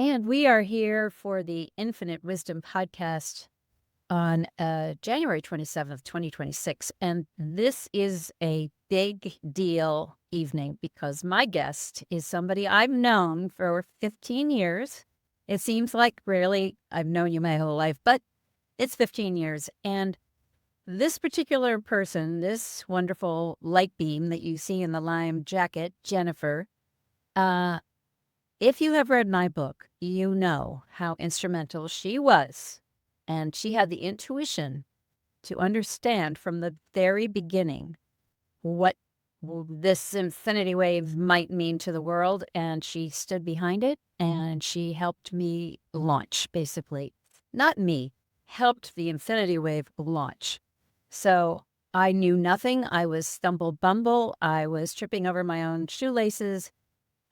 And we are here for the Infinite Wisdom podcast on January 27th, 2026. And this is a big deal evening because my guest is somebody I've known for 15 years. It seems like really I've known you my whole life, but it's 15 years. And this particular person, this wonderful light beam that you see in the lime jacket, Jennifer, uh, if you have read my book, you know how instrumental she was. And she had the intuition to understand from the very beginning what this infinity wave might mean to the world. And she stood behind it and she helped me launch, basically. Not me, helped the infinity wave launch. So I knew nothing. I was stumble bumble. I was tripping over my own shoelaces.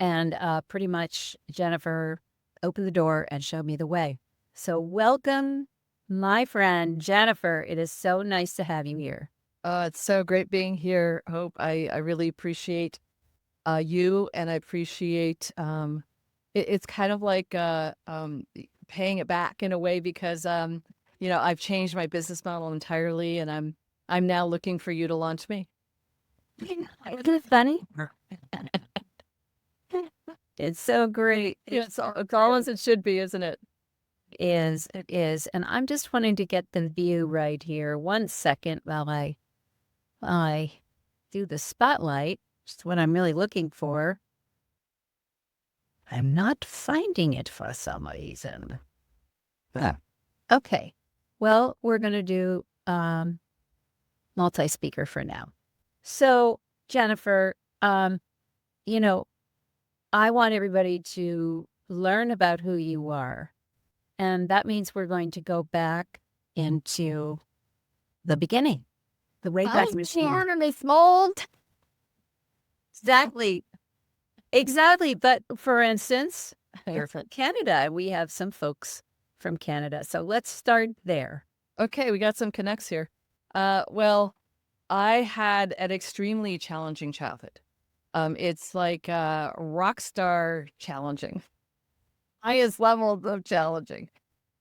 And pretty much Jennifer opened the door and showed me the way. So welcome, my friend Jennifer. It is so nice to have you here. It's so great being here, Hope. I really appreciate you, and I appreciate it's kind of like paying it back in a way because I've changed my business model entirely, and I'm now looking for you to launch me. Isn't it funny? It's so great. It's all as it should be, isn't it? It is. And I'm just wanting to get the view right here. 1 second while I do the spotlight, just what I'm really looking for. I'm not finding it for some reason. Okay. Well, we're going to do multi-speaker for now. So, Jennifer, you know, I want everybody to learn about who you are. And that means we're going to go back into the beginning, the way back machine. Exactly. Exactly. But for instance, you're from Canada. We have some folks from Canada. So let's start there. Okay, we got some connects here. Well, I had an extremely challenging childhood. It's like rock star challenging. Highest levels of challenging.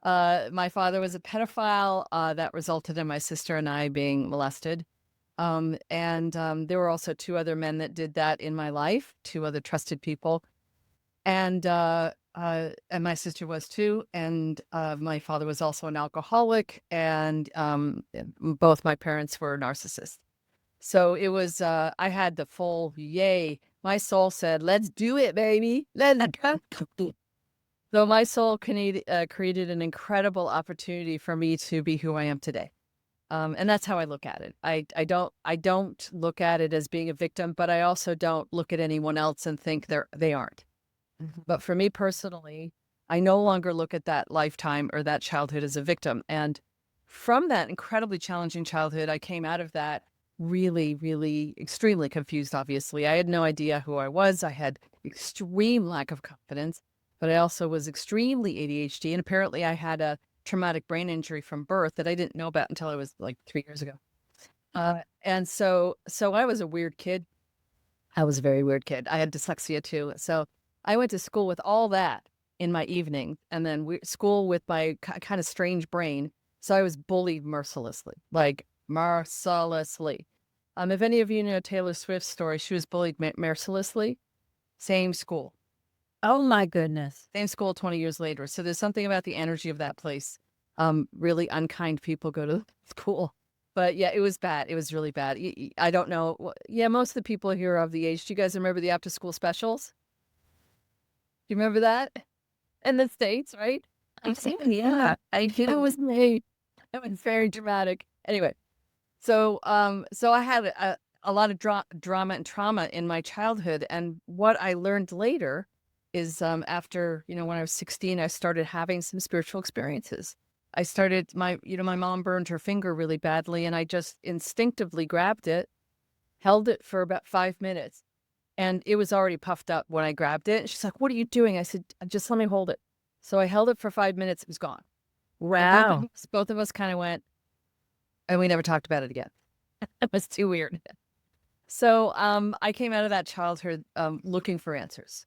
My father was a pedophile that resulted in my sister and I being molested. There were also 2 other men that did that in my life, 2 other trusted people. And my sister was too. And my father was also an alcoholic, and both my parents were narcissists. So it was, I had the full yay. My soul said, let's do it, baby. Let's go. So my soul created an incredible opportunity for me to be who I am today. And that's how I look at it. I don't look at it as being a victim, but I also don't look at anyone else and think they aren't. But for me personally, I no longer look at that lifetime or that childhood as a victim. And from that incredibly challenging childhood, I came out of that really, really extremely confused, obviously. I had no idea who I was. I had extreme lack of confidence, but I also was extremely ADHD. And apparently I had a traumatic brain injury from birth that I didn't know about until I was like 3 years ago. So I was a weird kid. I was a very weird kid. I had dyslexia too. So I went to school with all that in my evening, and then school with my kind of strange brain. So I was bullied mercilessly, like mercilessly. If any of you know Taylor Swift's story, she was bullied mercilessly. Same school. Oh my goodness. Same school 20 years later. So there's something about the energy of that place. Really unkind people go to school. But yeah, it was bad. It was really bad. I don't know. Yeah, most of the people here are of the age. Do you guys remember the after school specials? Do you remember that? In the States, right? Yeah, I do. That was me. It was very dramatic. Anyway, so I had a lot of drama and trauma in my childhood. And what I learned later is after, when I was 16, I started having some spiritual experiences. I started my mom burned her finger really badly, and I just instinctively grabbed it, held it for about 5 minutes, and it was already puffed up when I grabbed it. And she's like, "What are you doing?" I said, "Just let me hold it." So I held it for 5 minutes. It was gone. Wow. Both of us kind of went, and we never talked about it again. It was too weird. So I came out of that childhood looking for answers.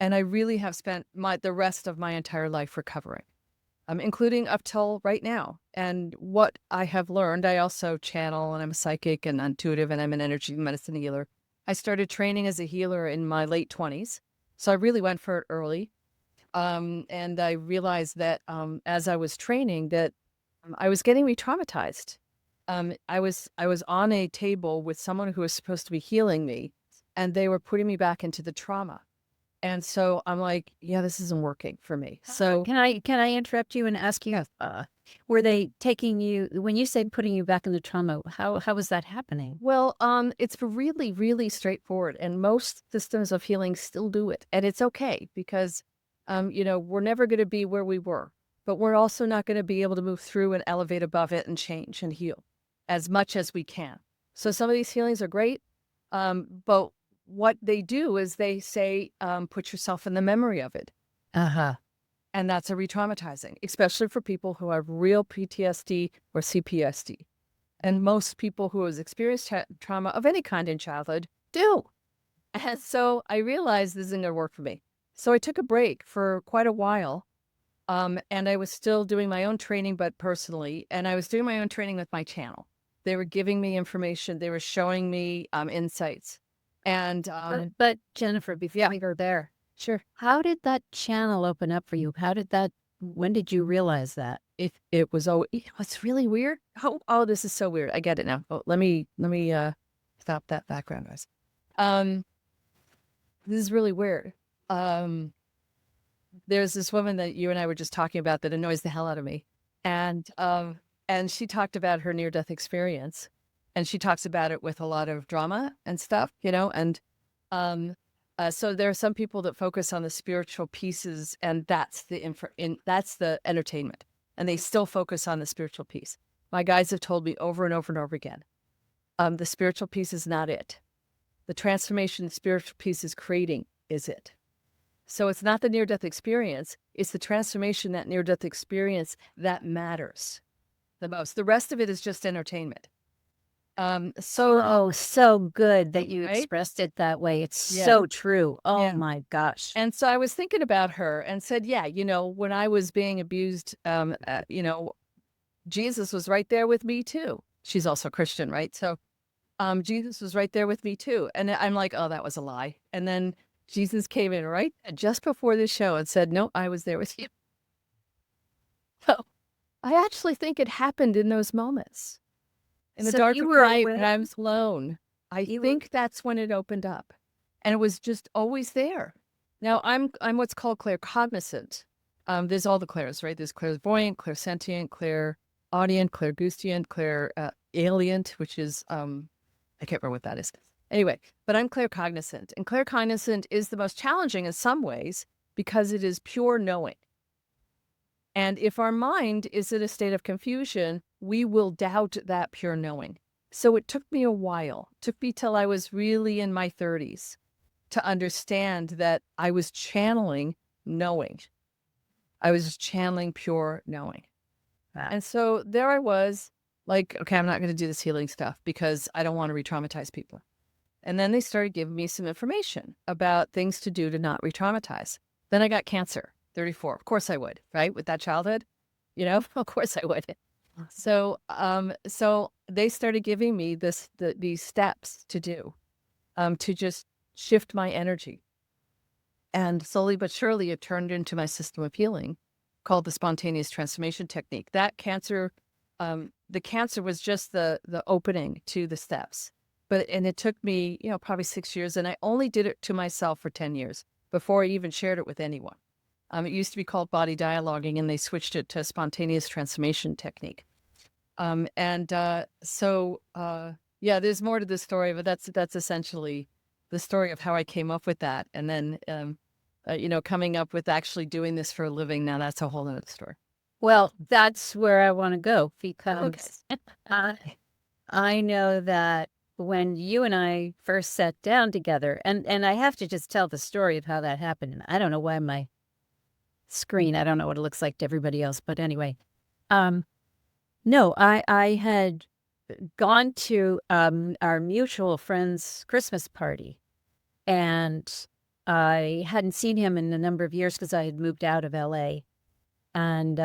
And I really have spent the rest of my entire life recovering, including up till right now. And what I have learned, I also channel, and I'm a psychic and intuitive, and I'm an energy medicine healer. I started training as a healer in my late 20s. So I really went for it early. And I realized that as I was training, that I was getting re-traumatized. I was on a table with someone who was supposed to be healing me, and they were putting me back into the trauma. And so I'm like, yeah, this isn't working for me. So Can I interrupt you and ask you, were they taking you, when you say putting you back in the trauma, how was that happening? well, it's really, really straightforward, and most systems of healing still do it, and it's okay because, we're never going to be where we were, but we're also not going to be able to move through and elevate above it and change and heal as much as we can. So some of these healings are great, but what they do is they say, put yourself in the memory of it. Uh-huh. And that's a re-traumatizing, especially for people who have real PTSD or CPSD. And most people who has experienced trauma of any kind in childhood do. And so I realized this isn't going to work for me. So I took a break for quite a while. And I was still doing my own training, but personally, and I was doing my own training with my channel. They were giving me information. They were showing me insights. And But Jennifer, before we go there, sure. how did that channel open up for you? When did you realize that? It was, it's really weird. Oh, this is so weird. I get it now. Oh, let me stop that background noise. This is really weird. There's this woman that you and I were just talking about that annoys the hell out of me. And she talked about her near-death experience, and she talks about it with a lot of drama and stuff, and so there are some people that focus on the spiritual pieces, and that's the entertainment, and they still focus on the spiritual piece. My guides have told me over and over and over again, the spiritual piece is not it. The transformation the spiritual piece is creating is it. So it's not the near-death experience, it's the transformation, that near-death experience, that matters the most. The rest of it is just entertainment. So good that you right? expressed it that way. It's Yeah. so true. Oh Yeah. my gosh. And so I was thinking about her and said, yeah, when I was being abused, Jesus was right there with me too. She's also Christian, right? So Jesus was right there with me too. And I'm like, oh, that was a lie. And then Jesus came in right just before the show and said, no, I was there with you. So I actually think it happened in those moments. In the So dark you of were night aware- when I was alone. I think that's when it opened up. And it was just always there. Now I'm what's called claircognizant. There's all the clairs, right? There's clairvoyant, clairsentient, clairaudient, clairgustient, clairalient, which is I can't remember what that is. Anyway, but I'm claircognizant. And claircognizant is the most challenging in some ways because it is pure knowing. And if our mind is in a state of confusion, we will doubt that pure knowing. So it took me a while. It took me till I was really in my 30s to understand that I was channeling knowing. I was channeling pure knowing. Wow. And so there I was, like, okay, I'm not going to do this healing stuff because I don't want to re-traumatize people. And then they started giving me some information about things to do to not re-traumatize. Then I got cancer, 34. Of course I would, right? With that childhood, of course I would. So, so they started giving me these steps to do, to just shift my energy. And slowly but surely, it turned into my system of healing called the spontaneous transformation technique. That cancer, the cancer was just the opening to the steps. And it took me, probably 6 years, and I only did it to myself for 10 years before I even shared it with anyone. It used to be called body dialoguing, and they switched it to spontaneous transformation technique. So there's more to the story, but that's essentially the story of how I came up with that. And then, coming up with actually doing this for a living. Now that's a whole other story. Well, that's where I want to go because I know that when you and I first sat down together, and I have to just tell the story of how that happened. And I don't know why my screen, I don't know what it looks like to everybody else, but anyway, no, I had gone to our mutual friend's Christmas party, and I hadn't seen him in a number of years because I had moved out of LA. And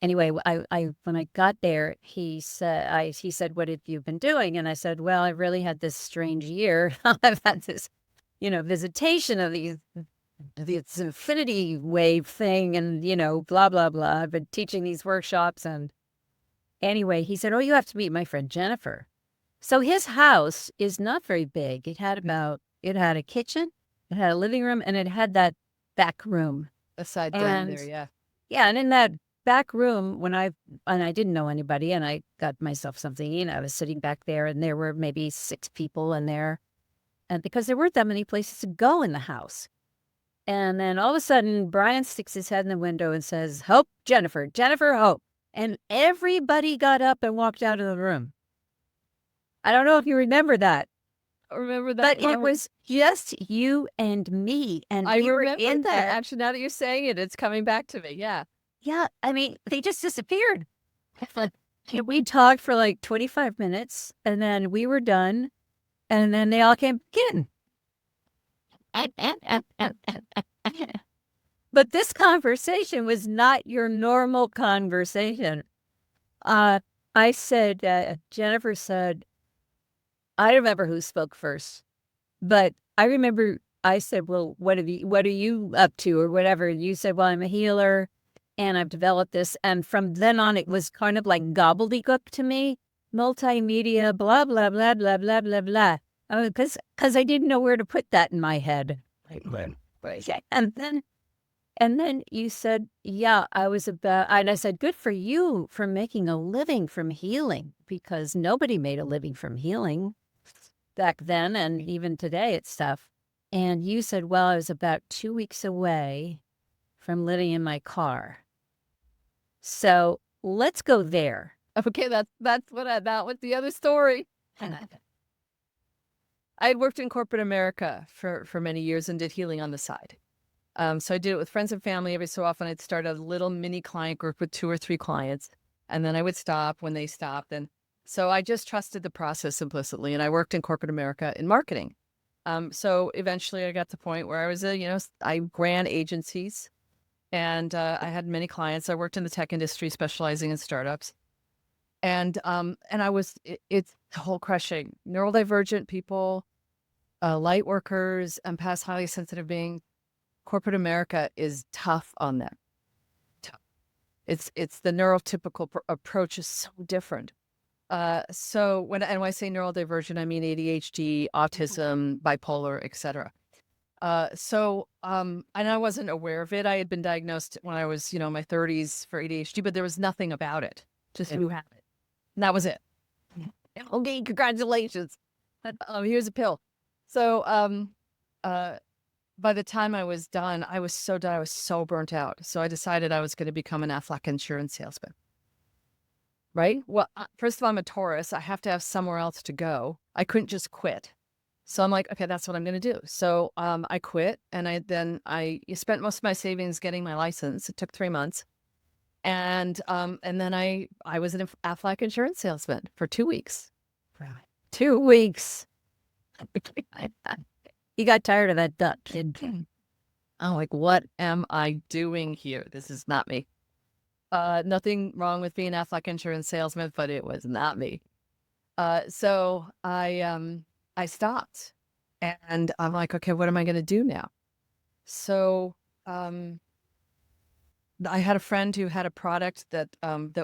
anyway, I when I got there, he said, "What have you been doing?" And I said, "Well, I've really had this strange year. I've had this, visitation of this infinity wave thing, and blah blah blah. I've been teaching these workshops." And anyway, he said, "Oh, you have to meet my friend Jennifer." So his house is not very big. It had a kitchen, it had a living room, and it had that back room. A side den there, And yeah. yeah, and in that back room, and I didn't know anybody, and I got myself something to eat, I was sitting back there, and there were maybe 6 people in there, and because there weren't that many places to go in the house. And then all of a sudden, Brian sticks his head in the window and says, "Hope, Jennifer, Jennifer, Hope." And everybody got up and walked out of the room. I don't know if you remember that, I remember that but it was just you and me, and I we were remember in that. there. Actually, now that you're saying it, it's coming back to me, yeah. Yeah, I mean, they just disappeared. And we talked for like 25 minutes, and then we were done, and then they all came in. But this conversation was not your normal conversation. I said, Jennifer said, I don't remember who spoke first, but I remember I said, "Well, what are you up to?" or whatever. And you said, "Well, I'm a healer and I've developed this." And from then on, it was kind of like gobbledygook to me, multimedia, blah, blah, blah, blah, blah, blah, blah. Because I didn't know where to put that in my head. Right. Yeah. And then you said, "Yeah, I was about," and I said, "Good for you for making a living from healing, because nobody made a living from healing back then, and even today it's tough." And you said, "Well, I was about 2 weeks away from living in my car." So let's go there. Okay, that was the other story. I had worked in corporate America for many years and did healing on the side. So I did it with friends and family. Every so often, I'd start a little mini client group with 2 or 3 clients, and then I would stop when they stopped. And so I just trusted the process implicitly. And I worked in corporate America in marketing. So eventually, I got to the point where I was I ran agencies, and I had many clients. I worked in the tech industry, specializing in startups, and I was it's whole crushing neurodivergent people, light workers, empaths, highly sensitive beings. Corporate America is tough on them. Tough. It's the neurotypical approach is so different. So when I say neurodivergent, I mean ADHD, autism, bipolar, etc. And I wasn't aware of it. I had been diagnosed when I was, in my 30s for ADHD, but there was nothing about it. Just you have it. And that was it. Okay, congratulations. Here's a pill. So by the time I was done, I was so done. I was so burnt out. So I decided I was going to become an Aflac insurance salesman. Right? Well, first of all, I'm a Taurus. I have to have somewhere else to go. I couldn't just quit. So I'm like, okay, that's what I'm going to do. So I quit, and I spent most of my savings getting my license. It took 3 months. And then I was an Aflac insurance salesman for 2 weeks. 2 weeks. You got tired of that duck, kid. I'm like, what am I doing here? This is not me. Nothing wrong with being an Aflac insurance salesman, but it was not me. So I stopped, and I'm like, okay, what am I going to do now? So I had a friend who had a product that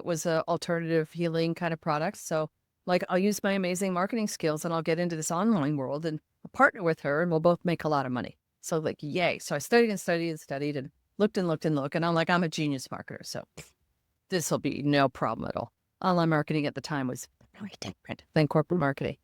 was a alternative healing kind of product. So like, I'll use my amazing marketing skills and I'll get into this online world and I'll partner with her and we'll both make a lot of money. So like, yay. So I studied and studied and studied and looked and looked and looked. And I'm like, I'm a genius marketer. So this will be no problem at all. Online marketing at the time was very different than corporate marketing.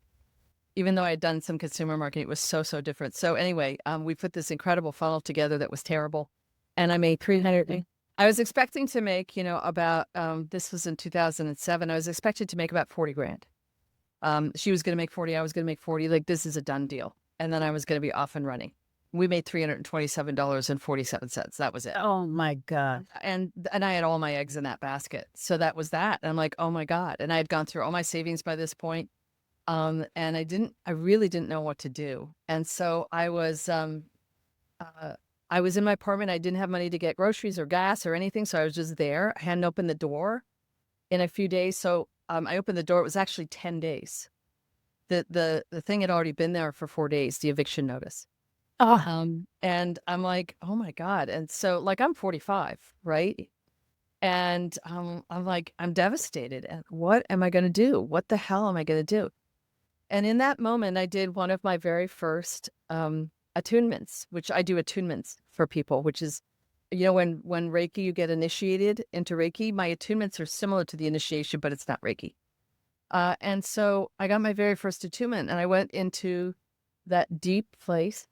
Even though I had done some consumer marketing, it was so different. So anyway, we put this incredible funnel together that was terrible. And I made 300. I was expecting to make, about, this was in 2007. I was expected to make about 40 grand. She was going to make 40. I was going to make 40. Like, this is a done deal. And then I was going to be off and running. We made $327.47. That was it. Oh my God. And I had all my eggs in that basket. So that was that. And I'm like, oh my God. And I had gone through all my savings by this point. And I really didn't know what to do. And so I was in my apartment. I didn't have money to get groceries or gas or anything. So I was just there. I hadn't opened the door in a few days. So I opened the door. It was actually 10 days. The thing had already been there for 4 days, the eviction notice. Oh, And I'm like, oh my God. And so like, I'm 45, right? And I'm like, I'm devastated. And what am I going to do? What the hell am I going to do? And in that moment, I did one of my very first attunements, which I do attunements for people, which is, when Reiki, you get initiated into Reiki, my attunements are similar to the initiation, but it's not Reiki. And so I got my very first attunement, and I went into that deep place,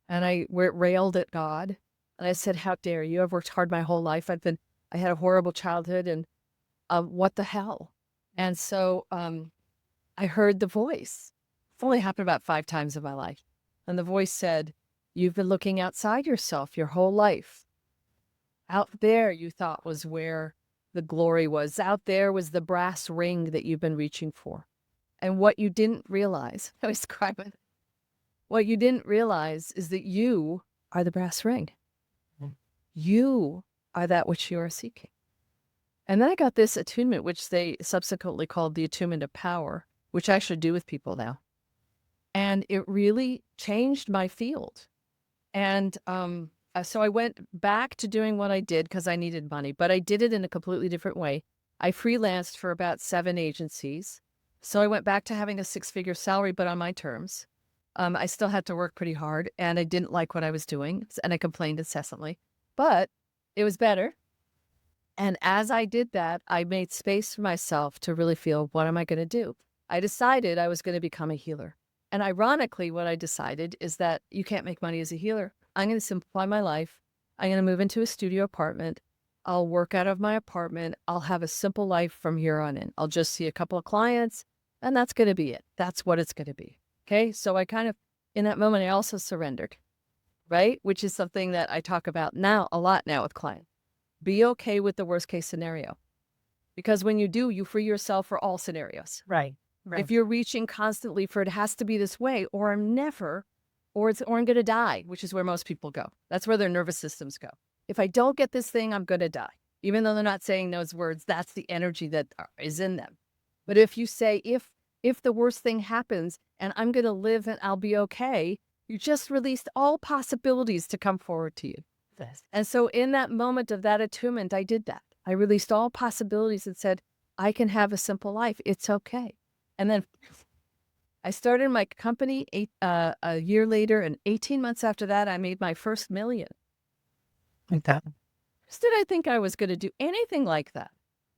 and I railed at God, and I said, "How dare you? I've worked hard my whole life. I had a horrible childhood, and what the hell?" And so I heard the voice. It's only happened about 5 times in my life, and the voice said, "You've been looking outside yourself your whole life. Out there, you thought was where the glory was. Out there was the brass ring that you've been reaching for. And what you didn't realize," I was crying, "what you didn't realize is that you are the brass ring. You are that which you are seeking." And then I got this attunement, which they subsequently called the attunement of power, which I actually do with people now. And it really changed my field. And so I went back to doing what I did because I needed money, but I did it in a completely different way. I freelanced for about 7 agencies. So I went back to having a 6-figure salary, but on my terms. I still had to work pretty hard, and I didn't like what I was doing, and I complained incessantly, but it was better. And as I did that, I made space for myself to really feel, what am I going to do? I decided I was going to become a healer. And ironically, what I decided is that you can't make money as a healer. I'm going to simplify my life. I'm going to move into a studio apartment. I'll work out of my apartment. I'll have a simple life from here on in. I'll just see a couple of clients, and that's going to be it. That's what it's going to be. Okay. So I kind of, in that moment, I also surrendered, right? Which is something that I talk about now, a lot now with clients. Be okay with the worst case scenario. Because when you do, you free yourself for all scenarios. right. If you're reaching constantly for it has to be this way, or I'm never, or I'm going to die, which is where most people go. That's where their nervous systems go. If I don't get this thing, I'm going to die. Even though they're not saying those words, that's the energy that is in them. But if you say, if the worst thing happens and I'm going to live and I'll be okay, you just released all possibilities to come forward to you. Yes. And so in that moment of that attunement, I did that. I released all possibilities and said, I can have a simple life. It's okay. And then I started my company a year later, and 18 months after that, I made my first $1 million. Like that. Just did I think I was going to do anything like that?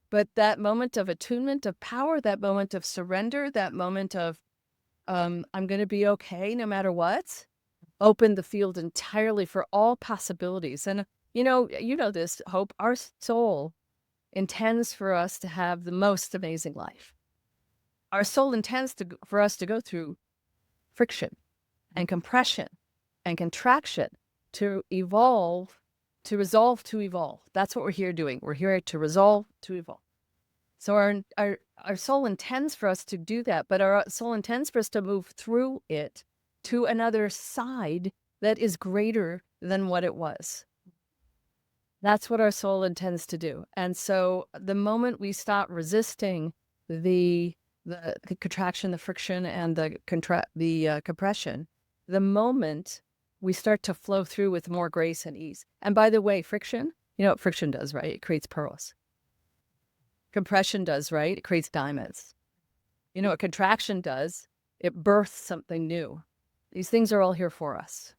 But that moment of attunement, of power, that moment of surrender, that moment of I'm going to be okay no matter what, opened the field entirely for all possibilities. And you know this, Hope, our soul intends for us to have the most amazing life. Our soul intends for us to go through friction and compression and contraction to evolve, to resolve, to evolve. That's what we're here doing. We're here to resolve, to evolve. So our soul intends for us to do that, but our soul intends for us to move through it to another side that is greater than what it was. That's what our soul intends to do. And so the moment we stop resisting the contraction, the friction, and the compression, the moment we start to flow through with more grace and ease. And by the way, friction, you know what friction does, right? It creates pearls. Compression does, right? It creates diamonds. You know what contraction does? It births something new. These things are all here for us.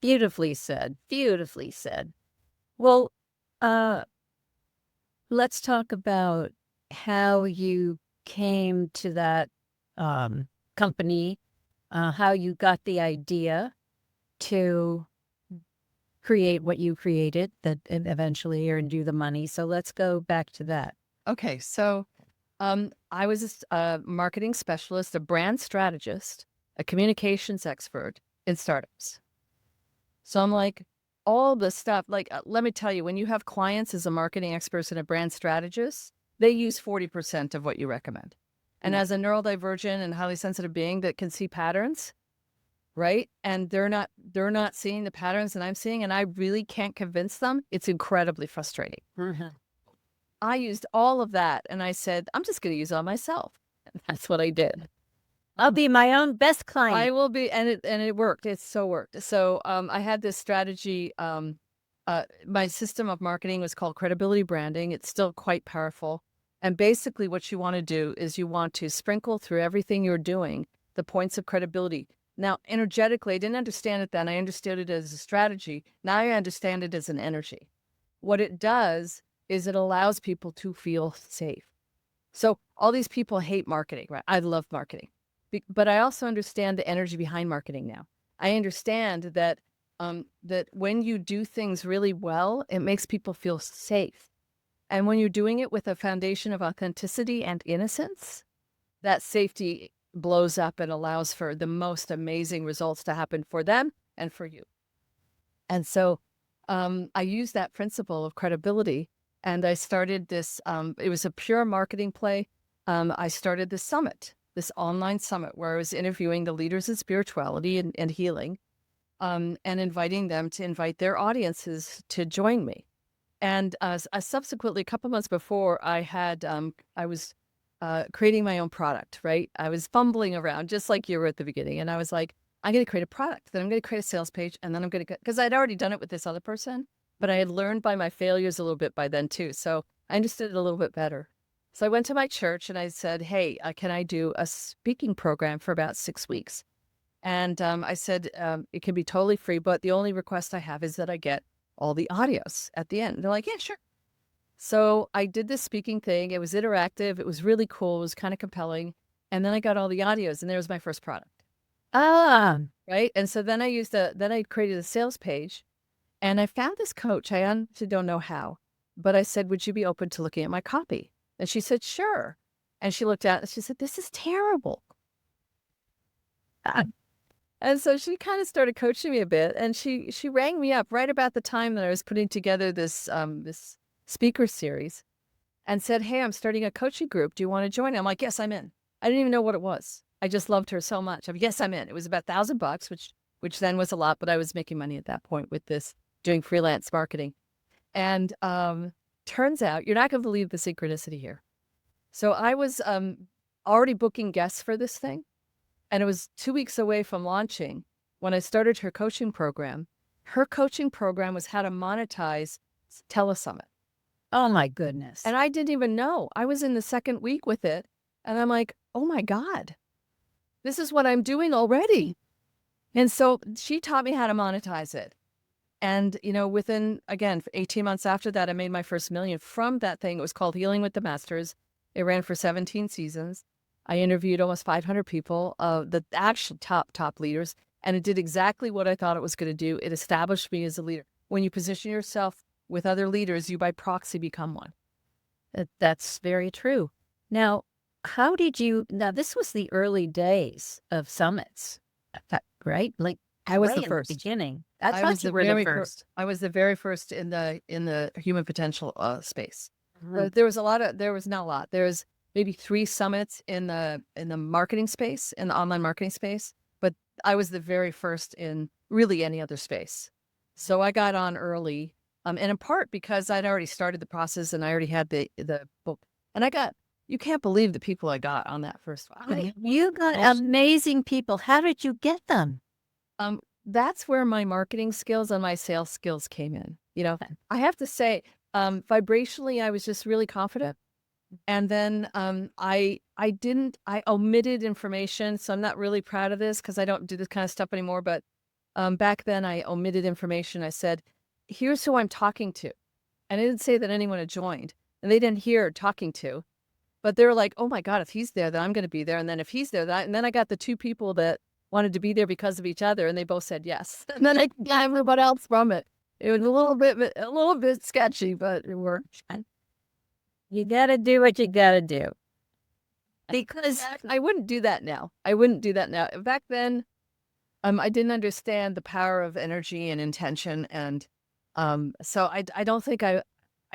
Beautifully said. Beautifully said. Well, let's talk about how you came to that company, how you got the idea to create what you created that eventually earned you the money. So let's go back to that. Okay, so I was a marketing specialist, a brand strategist, a communications expert in startups. So I'm like, all the stuff, like, let me tell you, when you have clients as a marketing expert and a brand strategist, they use 40% of what you recommend. And Yeah. as a neurodivergent and highly sensitive being that can see patterns, right? And they're not seeing the patterns that I'm seeing, and I really can't convince them. It's incredibly frustrating. Mhm. I used all of that and I said, I'm just going to use it on myself. And that's what I did. I'll be my own best I client. will be, and it worked. It so worked. So I had this strategy. My system of marketing was called credibility branding. It's still quite powerful. And basically, what you want to do is you want to sprinkle through everything you're doing the points of credibility. Now, energetically, I didn't understand it then. I understood it as a strategy. Now I understand it as an energy. What it does is it allows people to feel safe. So all these people hate marketing, right? I love marketing, but I also understand the energy behind marketing now. I understand that that when you do things really well, it makes people feel safe. And when you're doing it with a foundation of authenticity and innocence, that safety blows up and allows for the most amazing results to happen for them and for you. And so I used that principle of credibility and I started this, it was a pure marketing play. I started this summit, this online summit where I was interviewing the leaders in spirituality and healing and inviting them to invite their audiences to join me. And subsequently, a couple months before, I was creating my own product, right? I was fumbling around just like you were at the beginning. And I was like, I'm going to create a product, then I'm going to create a sales page, and then I'm going to, because I'd already done it with this other person, but I had learned by my failures a little bit by then too. So I understood it a little bit better. So I went to my church and I said, hey, can I do a speaking program for about 6 weeks? And I said, it can be totally free, but the only request I have is that I get all the audios at the end. They're like, yeah, sure. So I did this speaking thing. It was interactive. It was really cool. It was kind of compelling. And then I got all the audios and there was my first product. Ah, Right. And so then then I created a sales page and I found this coach. I honestly don't know how, but I said, would you be open to looking at my copy? And she said, sure. And she looked at it and she said, this is terrible. ah, And so she kind of started coaching me a bit, and she rang me up right about the time that I was putting together this this speaker series, and said, "Hey, I'm starting a coaching group. Do you want to join?" I'm like, "Yes, I'm in." I didn't even know what it was. I just loved her so much. I'm, yes, I'm in. It was about $1,000, which then was a lot, but I was making money at that point with this doing freelance marketing. And turns out you're not going to believe the synchronicity here. So I was already booking guests for this thing. And it was 2 weeks away from launching when I started her coaching program. Her coaching program was how to monetize telesummit. oh my goodness. And I didn't even know. I was in the second week with it. And I'm like, oh my God, this is what I'm doing already. And so she taught me how to monetize it. And, you know, within, again, 18 months after that, I made my first million from that thing. It was called Healing with the Masters. It ran for 17 seasons. I interviewed almost 500 people, the actual top leaders, and it did exactly what I thought it was going to do. It established me as a leader. When you position yourself with other leaders, you by proxy become one. That's very true. Now, how did you, now this was the early days of summits, right? Like I was way the in first. beginning. I I thought was you the were the very first. I was the very first in the human potential space. Mhm. There was not a lot. There's maybe 3 summits in the marketing space, in the online marketing space, but I was the very first in really any other space. So I got on early, and in part because I'd already started the process and I already had the book. And you can't believe the people I got on that first one. You got amazing people. How did you get them? That's where my marketing skills and my sales skills came in. You know, I have to say, vibrationally, I was just really confident. And then I omitted information. So I'm not really proud of this because I don't do this kind of stuff anymore. But back then I omitted information. I said, here's who I'm talking to. And I didn't say that anyone had joined. And they didn't hear talking to. But they were like, oh my God, if he's there, then I'm going to be there. And then if he's there, and then I got the 2 people that wanted to be there because of each other, and they both said yes. And then I got everybody else from it. It was a little bit sketchy, but it worked. You got to do what you got to do. Because I wouldn't do that now. I wouldn't do that now. Back then, I didn't understand the power of energy and intention, and so I don't think I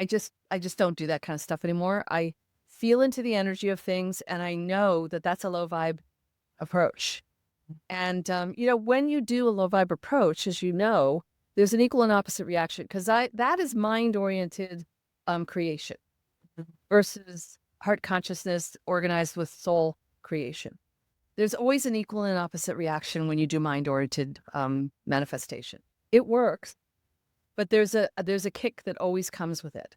just don't do that kind of stuff anymore. I feel into the energy of things, and I know that that's a low vibe approach. And, when you do a low vibe approach, as you know, there's an equal and opposite reaction because that is mind-oriented creation versus heart consciousness organized with soul creation. There's always an equal and opposite reaction when you do mind-oriented manifestation. It works, but there's a kick that always comes with it.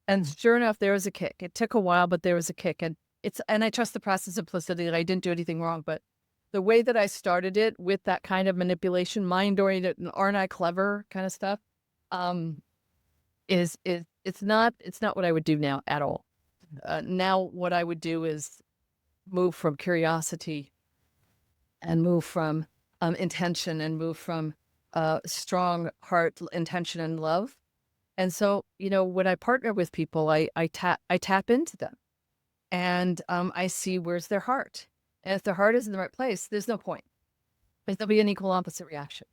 And sure enough, there was a kick. It took a while, but there was a kick. And I trust the process of simplicity that I didn't do anything wrong, but the way that I started it with that kind of manipulation, mind-oriented and aren't I clever kind of stuff, is it's not what I would do now at all. Now what I would do is move from curiosity and move from intention and move from strong heart intention and love. And so, when I partner with people, I tap into them and I see where's their heart. And if their heart is in the right place, there's no point. There'll be an equal opposite reaction.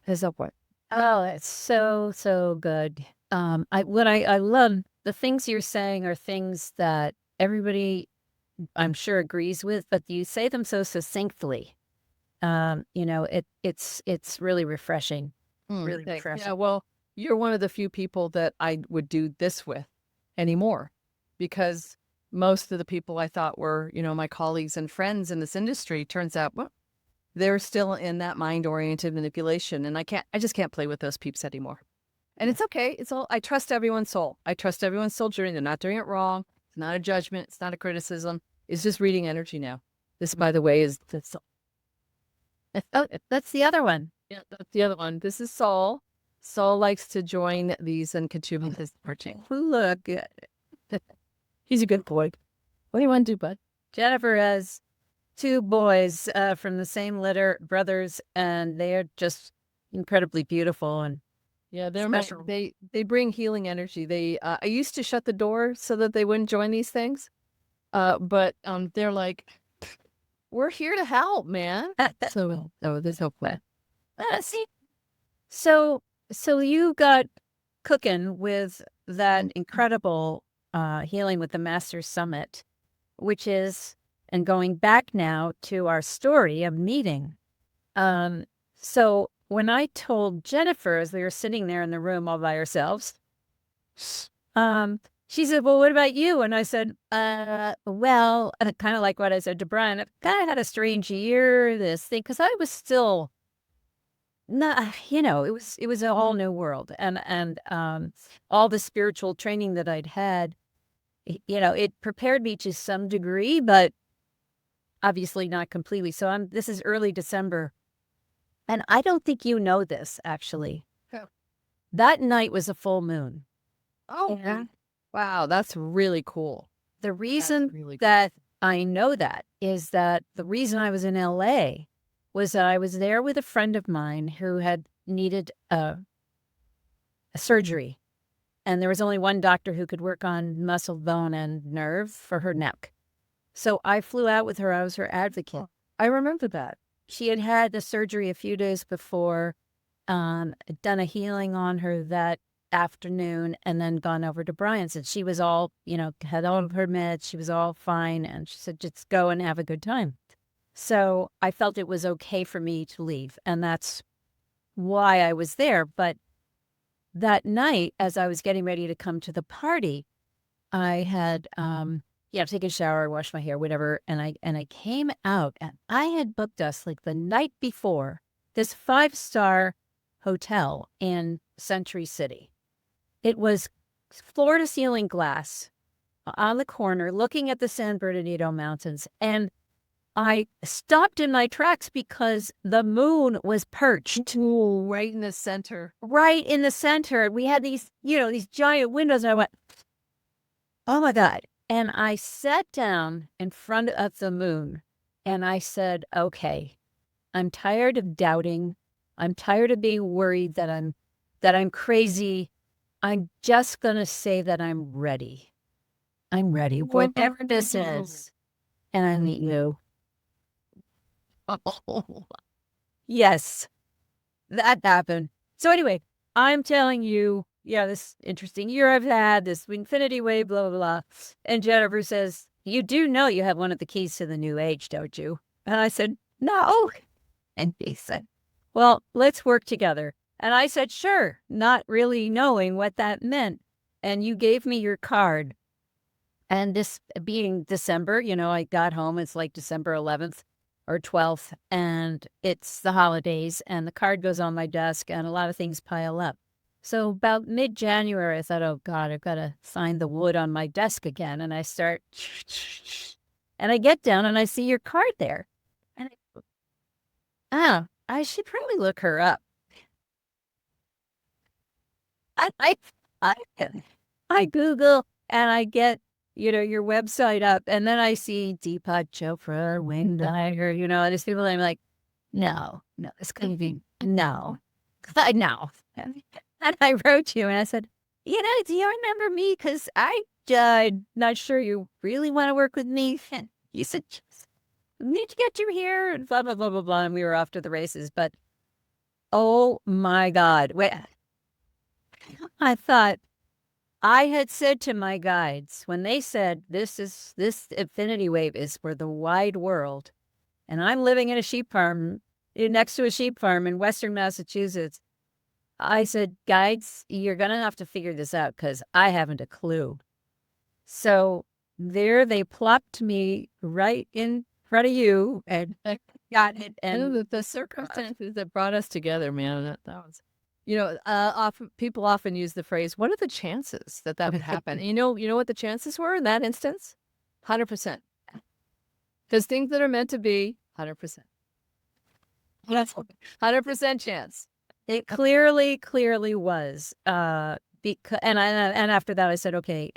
There's no point. Oh, it's so, so good. What I love, the things you're saying are things that everybody, I'm sure, agrees with, but you say them so succinctly. It's really refreshing. Really Thanks. refreshing. Yeah, well, you're one of the few people that I would do this with anymore, because most of the people I thought were, my colleagues and friends in this industry, turns out, well, they're still in that mind-oriented manipulation, and I just can't play with those peeps anymore. And it's okay. I trust everyone's soul. I trust everyone's soul journey. They're not doing it wrong. It's not a judgment. It's not a criticism. It's just reading energy now. This, by the way, is the soul. Oh, that's the other one. Yeah, that's the other one. This is Saul. Saul likes to join these and contribute his marching. Look good. He's a good boy. What do you want to do, bud? Jennifer has 2 boys from the same litter, brothers, and they are just incredibly beautiful and yeah, they're special. They bring healing energy. I used to shut the door so that they wouldn't join these things, but they're like, we're here to help, man. So there's hope. See, so you got cooking with that incredible Healing with the Masters Summit, which is, and going back now to our story of meeting. So when I told Jennifer, as we were sitting there in the room all by ourselves, she said, well, what about you? And I said, well, kind of like what I said to Brian, I kind of had a strange year, this thing, because I was still not, it was a whole new world. And all the spiritual training that I'd had, it prepared me to some degree, but obviously not completely. So this is early December. And I don't think you know this, actually. Oh. That night was a full moon. Oh, yeah. Wow, that's really cool. The reason that I know that is that the reason I was in LA was that I was there with a friend of mine who had needed a surgery. And there was only one doctor who could work on muscle, bone, and nerve for her neck. So I flew out with her. I was her advocate. I remember that. She had had the surgery a few days before, done a healing on her that afternoon, and then gone over to Brian's. And she was all, had all of her meds. She was all fine. And she said, just go and have a good time. So I felt it was okay for me to leave. And that's why I was there. But that night, as I was getting ready to come to the party, I had, taken a shower, washed my hair, whatever. And I came out, and I had booked us like the night before this 5-star hotel in Century City. It was floor to ceiling glass on the corner looking at the San Bernardino Mountains. And I stopped in my tracks because the moon was perched. Ooh, right in the center. Right in the center. We had these, these giant windows. And I went, oh my God. And I sat down in front of the moon and I said, okay, I'm tired of doubting. I'm tired of being worried that I'm crazy. I'm just going to say that I'm ready. I'm ready. Whatever this is. And I meet you. Yes, that happened. So anyway, I'm telling you, yeah, this interesting year I've had, this infinity wave, blah, blah, blah. And Jennifer says, you do know you have one of the keys to the new age, don't you? And I said, no. And he said, well, let's work together. And I said, sure, not really knowing what that meant. And you gave me your card. And this being December, I got home, it's like December 11th or 12th, and it's the holidays, and the card goes on my desk, and a lot of things pile up. So about mid-January, I thought, oh, God, I've got to find the wood on my desk again. And I start, and I get down, and I see your card there. And I should probably look her up. I, I, I Google, and I get your website up, and then I see Deepak Chopra, Wayne Dyer, and these people, I'm like, no, it's going to be, no. No. And I wrote you, and I said, do you remember me? Because I'm not sure you really want to work with me. And you said, just need to get you here, and blah, blah, blah, blah, blah, and we were off to the races. But, oh, my God. Wait, I thought, I had said to my guides when they said this infinity wave is for the wide world, and I'm living in a sheep farm next to a sheep farm in Western Massachusetts, I said, guides, you're going to have to figure this out because I haven't a clue. So there they plopped me right in front of you and got it. And the circumstances that brought us together, man, that was... people often use the phrase, what are the chances that would happen? And you know what the chances were in that instance? 100%. Because things that are meant to be, 100%. 100% chance. It clearly was. Because and after that I said, okay,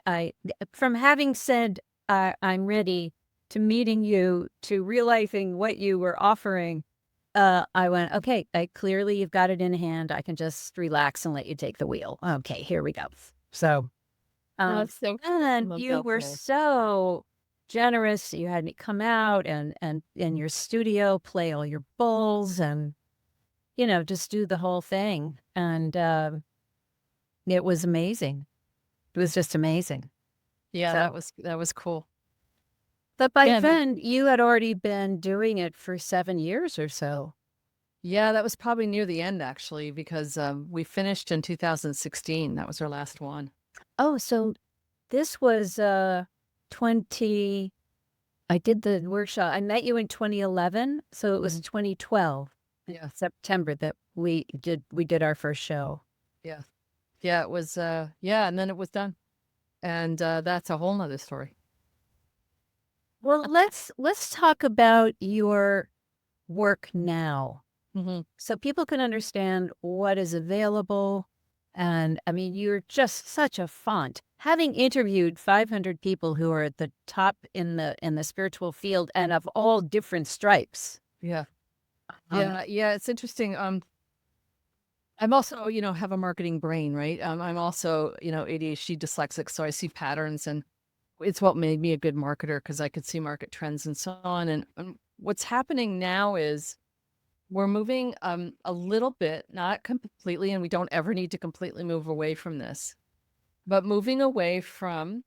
from having said I'm ready to meeting you, to realizing what you were offering, I went, okay, clearly you've got it in hand. I can just relax and let you take the wheel. Okay, here we go. So, and you were so generous. You had me come out and in your studio, play all your bowls and, just do the whole thing. And it was amazing. It was just amazing. Yeah, that was cool. But by then, you had already been doing it for 7 years or so. Yeah, that was probably near the end, actually, because we finished in 2016. That was our last one. Oh, so this was 20... I did the workshop. I met you in 2011, so it was 2012. Yeah, September that we did our first show. Yeah. Yeah, it was, and then it was done. And that's a whole nother story. Well, let's talk about your work now. So people can understand what is available. And I mean, you're just such a font. Having interviewed 500 people who are at the top in the spiritual field and of all different stripes. Yeah. Yeah, it's interesting. I'm also, have a marketing brain, right? I'm also, ADHD dyslexic, so I see patterns, and it's what made me a good marketer because I could see market trends and so on. And what's happening now is we're moving a little bit, not completely, and we don't ever need to completely move away from this, but moving away from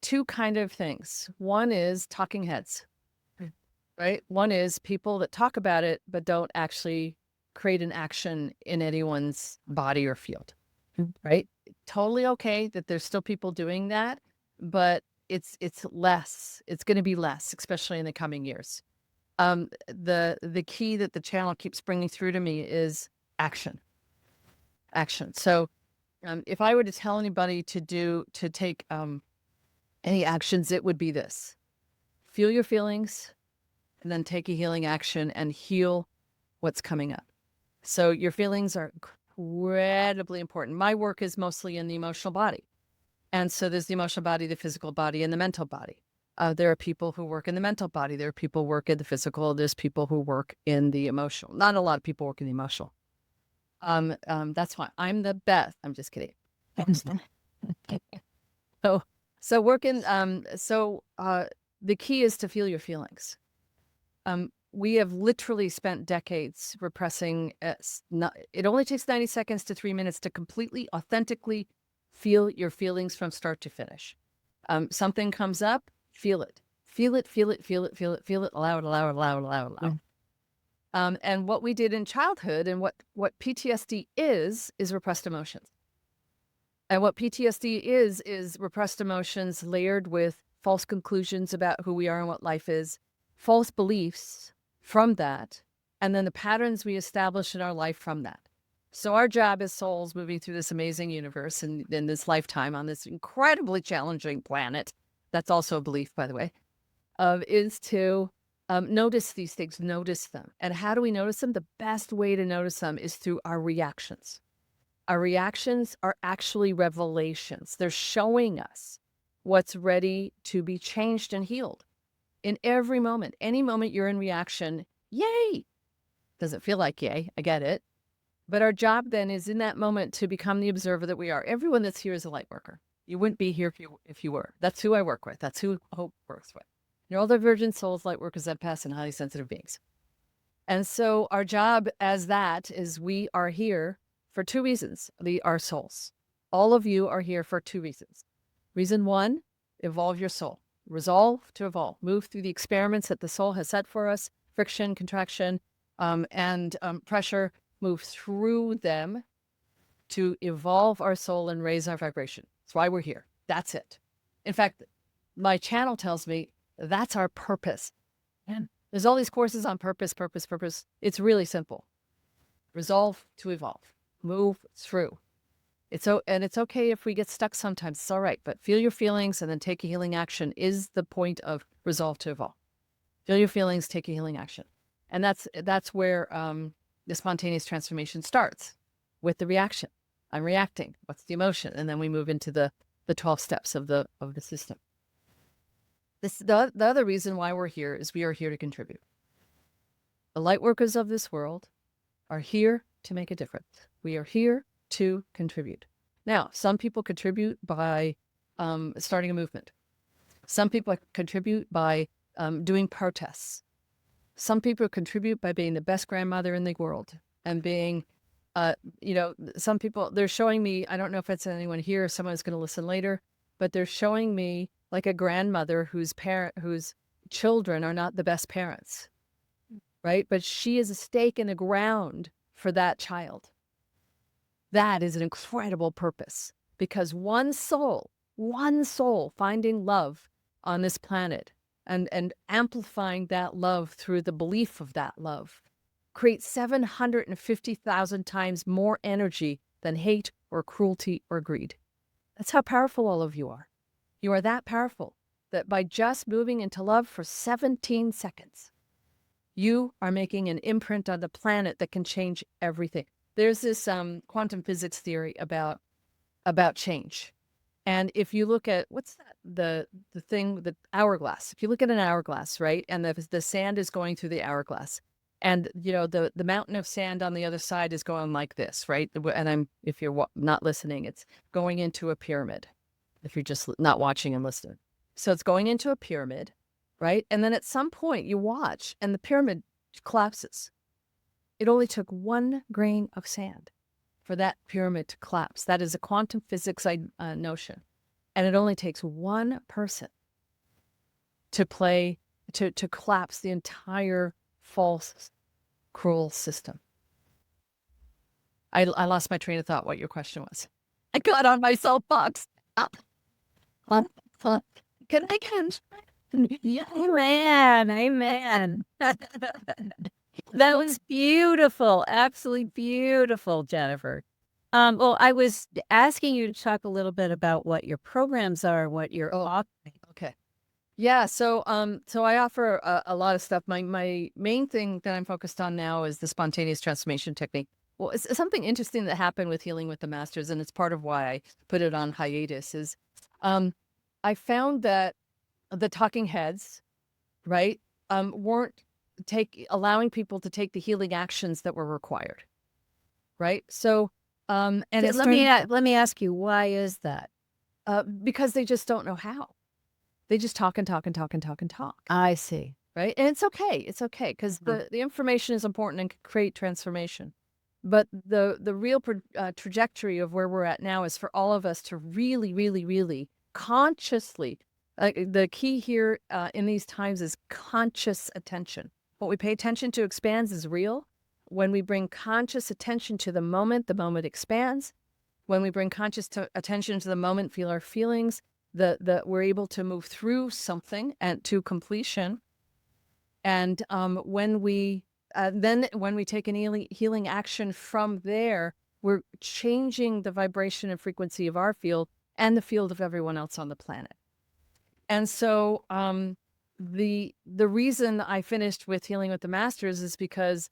two kind of things. One is talking heads, right? One is people that talk about it, but don't actually create an action in anyone's body or field, right? Totally okay that there's still people doing that, but it's less. It's going to be less, especially in the coming years. The key that the channel keeps bringing through to me is action. So if I were to tell anybody to take any actions, it would be this: feel your feelings and then take a healing action and heal what's coming up. So your feelings are incredibly important. My work is mostly in the emotional body. And so there's the emotional body, the physical body, and the mental body. There are people who work in the mental body. There are people who work in the physical. There's people who work in the emotional. Not a lot of people work in the emotional. That's why I'm the best. I'm just kidding. So working. The key is to feel your feelings. we have literally spent decades repressing. It only takes 90 seconds to 3 minutes to completely, authentically feel your feelings from start to finish. Something comes up, feel it. Feel it, feel it, feel it, feel it, feel it, allow it, allow it, allow it, allow it, allow it. And what we did in childhood and what PTSD is repressed emotions. And what PTSD is repressed emotions layered with false conclusions about who we are and what life is, false beliefs from that, and then the patterns we establish in our life from that. So our job as souls moving through this amazing universe and in this lifetime on this incredibly challenging planet, that's also a belief, by the way, is to notice these things, notice them. And how do we notice them? The best way to notice them is through our reactions. Our reactions are actually revelations. They're showing us what's ready to be changed and healed. In every moment, any moment you're in reaction, yay! Doesn't feel like yay, I get it. But our job then is in that moment to become the observer that we are. Everyone that's here is a light worker. You wouldn't be here if you were. That's who I work with. That's who Hope works with. You're all divergent souls, light workers, empaths, and highly sensitive beings. And so our job as that is we are here for two reasons. We are souls. All of you are here for two reasons. Reason one, evolve your soul. Resolve to evolve. Move through the experiments that the soul has set for us, friction, contraction, and pressure. Move through them to evolve our soul and raise our vibration. That's why we're here. That's it. In fact, my channel tells me that's our purpose. And there's all these courses on purpose. It's really simple. Resolve to evolve. Move through. It's okay if we get stuck sometimes. It's all right. But feel your feelings and then take a healing action is the point of resolve to evolve. Feel your feelings, take a healing action. And that's where the spontaneous transformation starts, with the reaction. I'm reacting. What's the emotion? And then we move into the 12 steps of the system. The other reason why we're here is we are here to contribute. The light workers of this world are here to make a difference. We are here to contribute. Now, some people contribute by starting a movement. Some people contribute by doing protests. Some people contribute by being the best grandmother in the world and being, some people, they're showing me, I don't know if it's anyone here or someone who's going to listen later, but they're showing me like a grandmother whose children are not the best parents, right? But she is a stake in the ground for that child. That is an incredible purpose, because one soul finding love on this planet and amplifying that love through the belief of that love creates 750,000 times more energy than hate or cruelty or greed. That's how powerful all of you are. You are that powerful that by just moving into love for 17 seconds, you are making an imprint on the planet that can change everything. There's this quantum physics theory about change. And if you look at, what's that, the thing, the hourglass, if you look at an hourglass, right, and the sand is going through the hourglass, and the mountain of sand on the other side is going like this, right? And if you're not listening, it's going into a pyramid, if you're just not watching and listening. So it's going into a pyramid, right? And then at some point you watch and the pyramid collapses. It only took one grain of sand for that pyramid to collapse. That is a quantum physics notion. And it only takes one person to collapse the entire false, cruel system. I lost my train of thought, what your question was. I got on my soapbox. Can I can? Yeah, amen. That was beautiful. Absolutely beautiful, Jennifer. Well, I was asking you to talk a little bit about what your programs are, what you're offering. Okay. Yeah. So I offer a lot of stuff. My main thing that I'm focused on now is the spontaneous transformation technique. Well, it's something interesting that happened with Healing with the Masters, and it's part of why I put it on hiatus, is I found that the talking heads, right, weren't allowing people to take the healing actions that were required, right? So, and let me ask you, why is that? Because they just don't know how. They just talk and talk and talk and talk and talk. I see. right? And it's okay. It's okay because the information is important and can create transformation. But the real trajectory of where we're at now is for all of us to really, really, really consciously. The key here in these times is conscious attention. What we pay attention to expands is real. When we bring conscious attention to the moment expands. When we bring conscious attention to the moment, feel our feelings, we're able to move through something and to completion. And when we take an healing action from there, we're changing the vibration and frequency of our field and the field of everyone else on the planet. And so the reason I finished with Healing with the Masters is because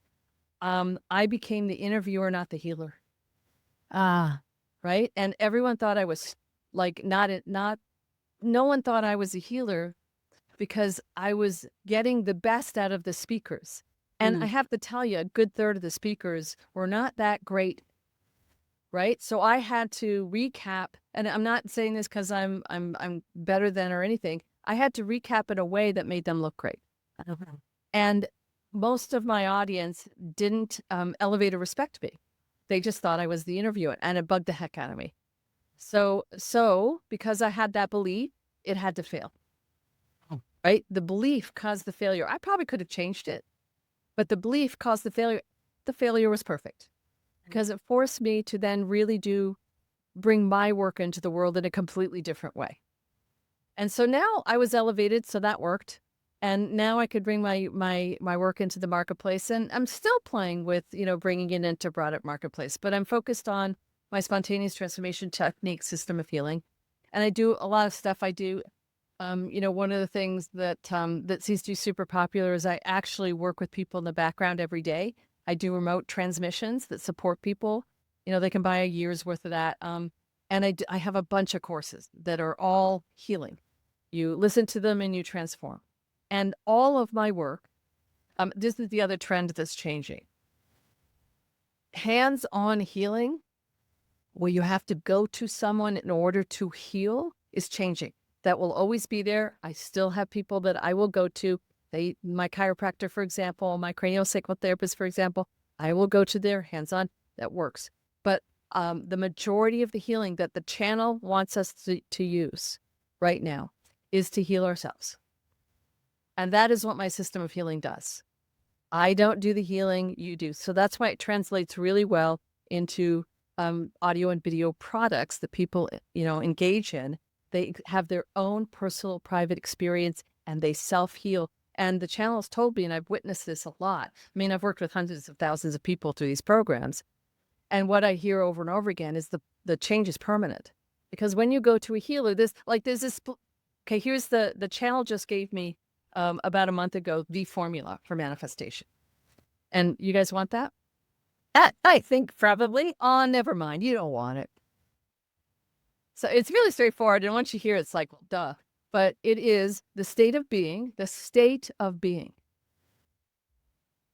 I became the interviewer, not the healer. Right? And everyone thought I was like no one thought I was a healer because I was getting the best out of the speakers. And I have to tell you, a good third of the speakers were not that great. Right? So I had to recap, and I'm not saying this because I'm better than or anything. I had to recap in a way that made them look great. And most of my audience didn't elevate or respect me. They just thought I was the interviewer, and it bugged the heck out of me. So because I had that belief, it had to fail. Right? The belief caused the failure. I probably could have changed it, but the belief caused the failure. The failure was perfect because it forced me to then really bring my work into the world in a completely different way. And so now I was elevated, so that worked. And now I could bring my work into the marketplace, and I'm still playing with, bringing it into broader marketplace, but I'm focused on my spontaneous transformation technique, system of healing. And I do a lot of stuff. I do, one of the things that seems to be super popular is I actually work with people in the background every day. I do remote transmissions that support people. They can buy a year's worth of that. And I have a bunch of courses that are all healing. You listen to them and you transform. And all of my work, this is the other trend that's changing. Hands-on healing, where you have to go to someone in order to heal, is changing. That will always be there. I still have people that I will go to. My chiropractor, for example, my craniosacral therapist, for example, I will go to their hands-on. That works. But the majority of the healing that the channel wants us to use right now is to heal ourselves. And that is what my system of healing does. I don't do the healing, you do. So that's why it translates really well into audio and video products that people, engage in. They have their own personal, private experience, and they self-heal. And the channel has told me, and I've witnessed this a lot. I mean, I've worked with hundreds of thousands of people through these programs. And what I hear over and over again is the change is permanent. Because when you go to a healer, okay, here's the channel just gave me about a month ago, the formula for manifestation. And you guys want that? I think probably. Oh, never mind. You don't want it. So it's really straightforward. And once you hear it, it's like, well, duh. But it is the state of being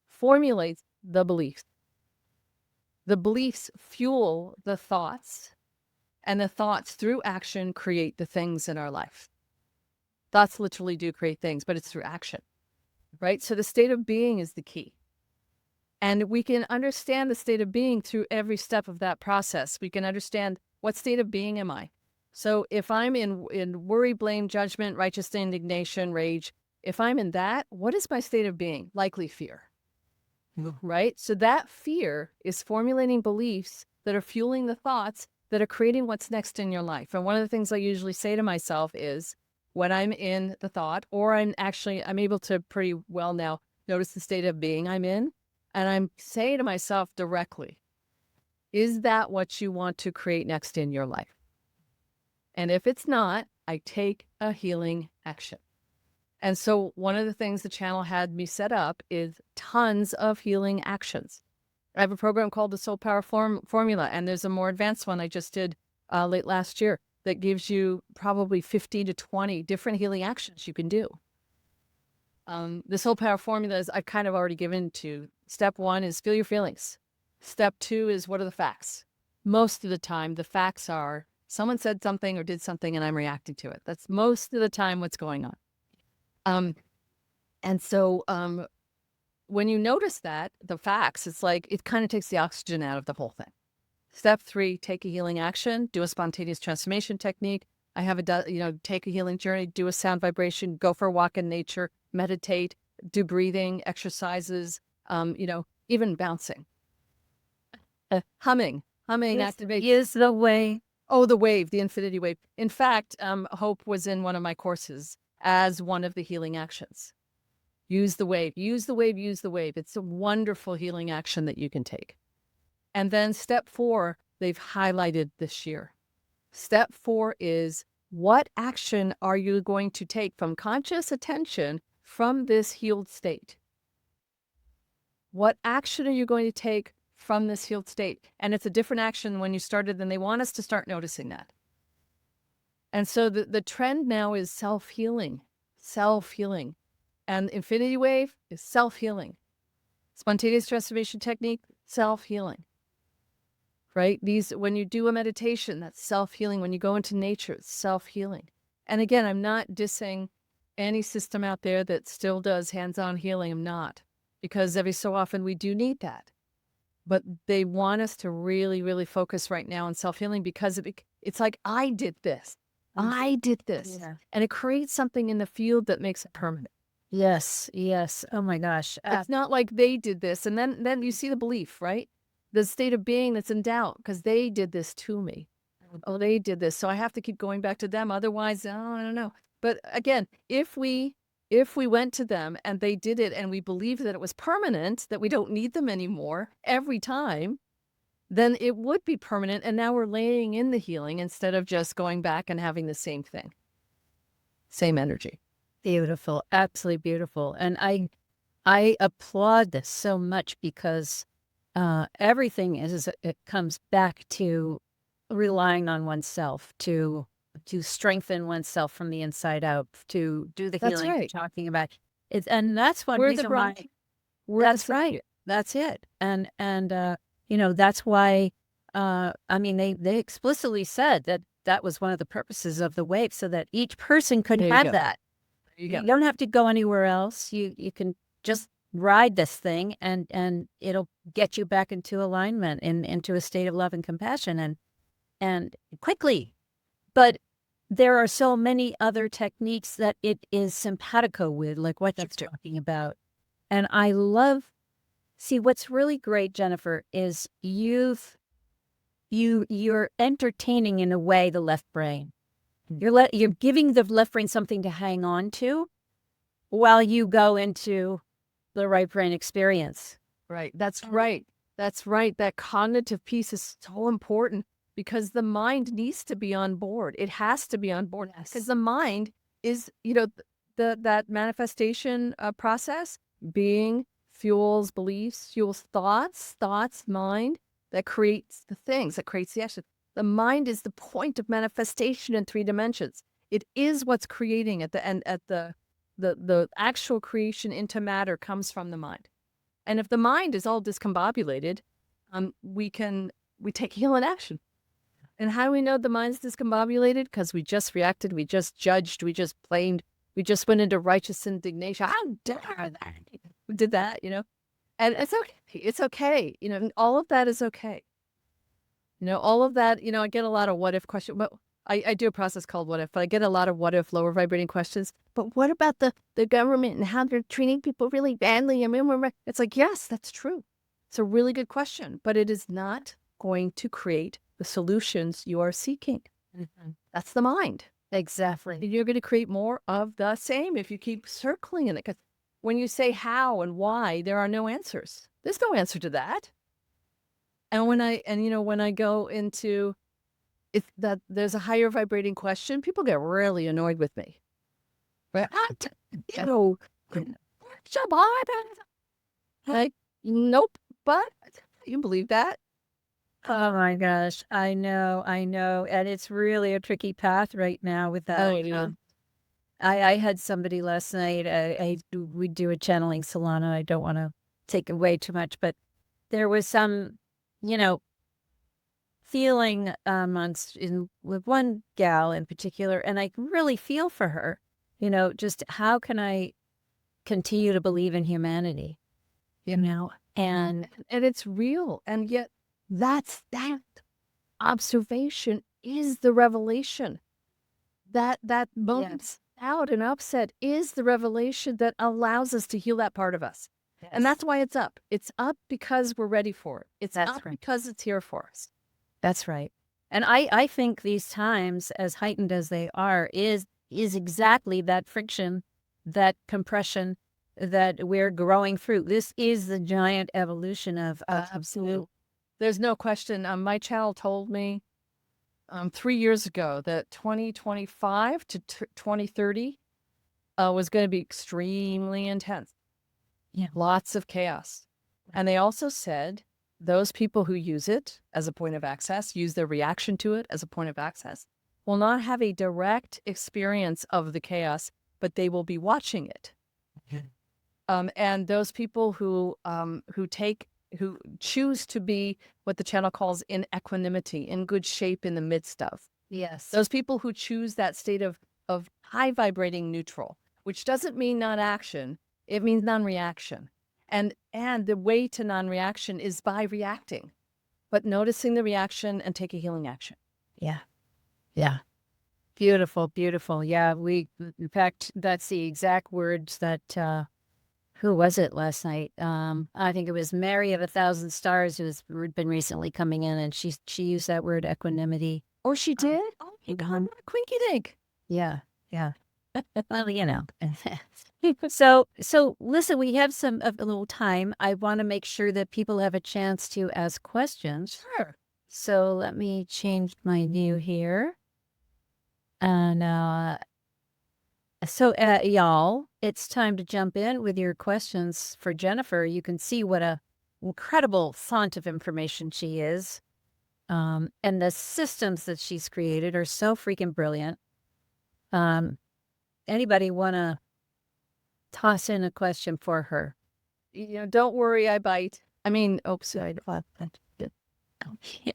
formulates the beliefs. The beliefs fuel the thoughts, and the thoughts through action create the things in our life. Thoughts literally do create things, but it's through action, right? So the state of being is the key. And we can understand the state of being through every step of that process. We can understand, what state of being am I? So if I'm in worry, blame, judgment, righteous indignation, rage, if I'm in that, what is my state of being? Likely fear, right? So that fear is formulating beliefs that are fueling the thoughts that are creating what's next in your life. And one of the things I usually say to myself is, when I'm in the thought, or I'm able to pretty well now notice the state of being I'm in, and I'm saying to myself directly, is that what you want to create next in your life? And if it's not, I take a healing action. And so one of the things the channel had me set up is tons of healing actions. I have a program called the Soul Power Formula, and there's a more advanced one I just did late last year that gives you probably 50 to 20 different healing actions you can do. The Soul Power Formula is I've kind of already given to. Step 1 is feel your feelings. Step 2 is what are the facts? Most of the time, the facts are someone said something or did something and I'm reacting to it. That's most of the time what's going on. And so when you notice that, the facts, it's like it kind of takes the oxygen out of the whole thing. Step 3, take a healing action, do a spontaneous transformation technique. I have take a healing journey, do a sound vibration, go for a walk in nature, meditate, do breathing exercises, even bouncing, humming activates. Is the way. Oh, the wave, the infinity wave. In fact, Hope was in one of my courses as one of the healing actions. Use the wave, use the wave, use the wave. It's a wonderful healing action that you can take. And then step 4, they've highlighted this year. Step 4 is, what action are you going to take from conscious attention from this healed state? What action are you going to take from this healed state? And it's a different action when you started, and they want us to start noticing that. And so the trend now is self-healing, self-healing. And infinity wave is self-healing. Spontaneous transformation technique, self-healing. Right? When you do a meditation, that's self-healing. When you go into nature, it's self-healing. And again, I'm not dissing any system out there that still does hands-on healing. I'm not. Because every so often we do need that. But they want us to really, really focus right now on self-healing, because it's like, I did this. I did this. Yeah. And it creates something in the field that makes it permanent. Yes, yes. Oh my gosh. It's not like they did this. And then you see the belief, right? The state of being that's in doubt, because they did this to me. Oh, they did this, so I have to keep going back to them. Otherwise, oh, I don't know. But again, if we went to them and they did it, and we believed that it was permanent, that we don't need them anymore every time, then it would be permanent. And now we're laying in the healing instead of just going back and having the same thing, same energy. Beautiful, absolutely beautiful. And I applaud this so much, because everything it comes back to relying on oneself to strengthen oneself from the inside out, to do the That's healing you're right. talking about. And that's one We're reason the why. bride. We're That's the right. That's it. And that's why. I mean, they explicitly said that was one of the purposes of the wave, so that each person could There you have go. that. There you go. You don't have to go anywhere else. You can just ride this thing, and it'll get you back into alignment and into a state of love and compassion, and quickly. But there are so many other techniques that it is simpatico with, like what you're talking about. And I love, see, what's really great, Jennifer, is you're entertaining in a way the left brain. You're giving the left brain something to hang on to while you go into the right brain experience. Right. That's right. That's right. That cognitive piece is so important, because the mind needs to be on board. It has to be on board, because the mind is, that manifestation process, being fuels beliefs, fuels thoughts, mind, that creates the things, that creates the action. The mind is the point of manifestation in 3 dimensions. It is what's creating at the end, the actual creation into matter comes from the mind. And if the mind is all discombobulated, we take healing action. And how do we know the mind's discombobulated? Because we just reacted, we just judged, we just blamed, we just went into righteous indignation. How dare that? We did that, And it's okay. It's okay. All of that is okay. All of that, I get a lot of what if questions. But I do a process called what if, but I get a lot of what if lower vibrating questions. But what about the government and how they're treating people really badly? I mean, it's like, yes, that's true. It's a really good question, but it is not going to create the solutions you are seeking. Mm-hmm. That's the mind. Exactly. You're going to create more of the same if you keep circling in it. Because when you say how and why, there are no answers. There's no answer to that. And when I go into if that there's a higher vibrating question, people get really annoyed with me. Right? Like, nope, but you believe that? Oh my gosh, I know, and it's really a tricky path right now with that. Oh, yeah. I had somebody last night. We do a channeling Solana. I don't want to take away too much, but there was some, feeling with one gal in particular, and I really feel for her. Just how can I continue to believe in humanity, you know, and it's real. And yet that observation is the revelation. That moment out and upset is the revelation that allows us to heal that part of us. yes. And that's why it's up. It's up because we're ready for it. It's That's up right. because it's here for us. That's right. And I think these times, as heightened as they are, is exactly that friction, that compression that we're growing through. This is the giant evolution of Absolutely. There's no question. My channel told me 3 years ago that 2025 to 2030 was going to be extremely intense. Yeah. Lots of chaos. And they also said those people who use it as a point of access, use their reaction to it as a point of access, will not have a direct experience of the chaos, but they will be watching it. And those people who choose to be what the channel calls in equanimity, in good shape in the midst of. Yes. Those people who choose that state of high vibrating neutral, which doesn't mean non-action, it means non-reaction. And the way to non-reaction is by reacting, but noticing the reaction and take a healing action. Yeah. Yeah. Beautiful, beautiful. Yeah, in fact, that's the exact words that, who was it last night? I think it was Mary of 1,000 Stars, who's been recently coming in, and she used that word equanimity. Oh, she did? Oh my God. Quinky dink. Yeah, yeah. Well, you know. So listen, we have a little time. I want to make sure that people have a chance to ask questions. Sure. So let me change my view here. And y'all, it's time to jump in with your questions for Jennifer. You can see what a incredible font of information she is. And the systems that she's created are so freaking brilliant. Anybody want to toss in a question for her? You know, don't worry, I bite. I mean, sorry.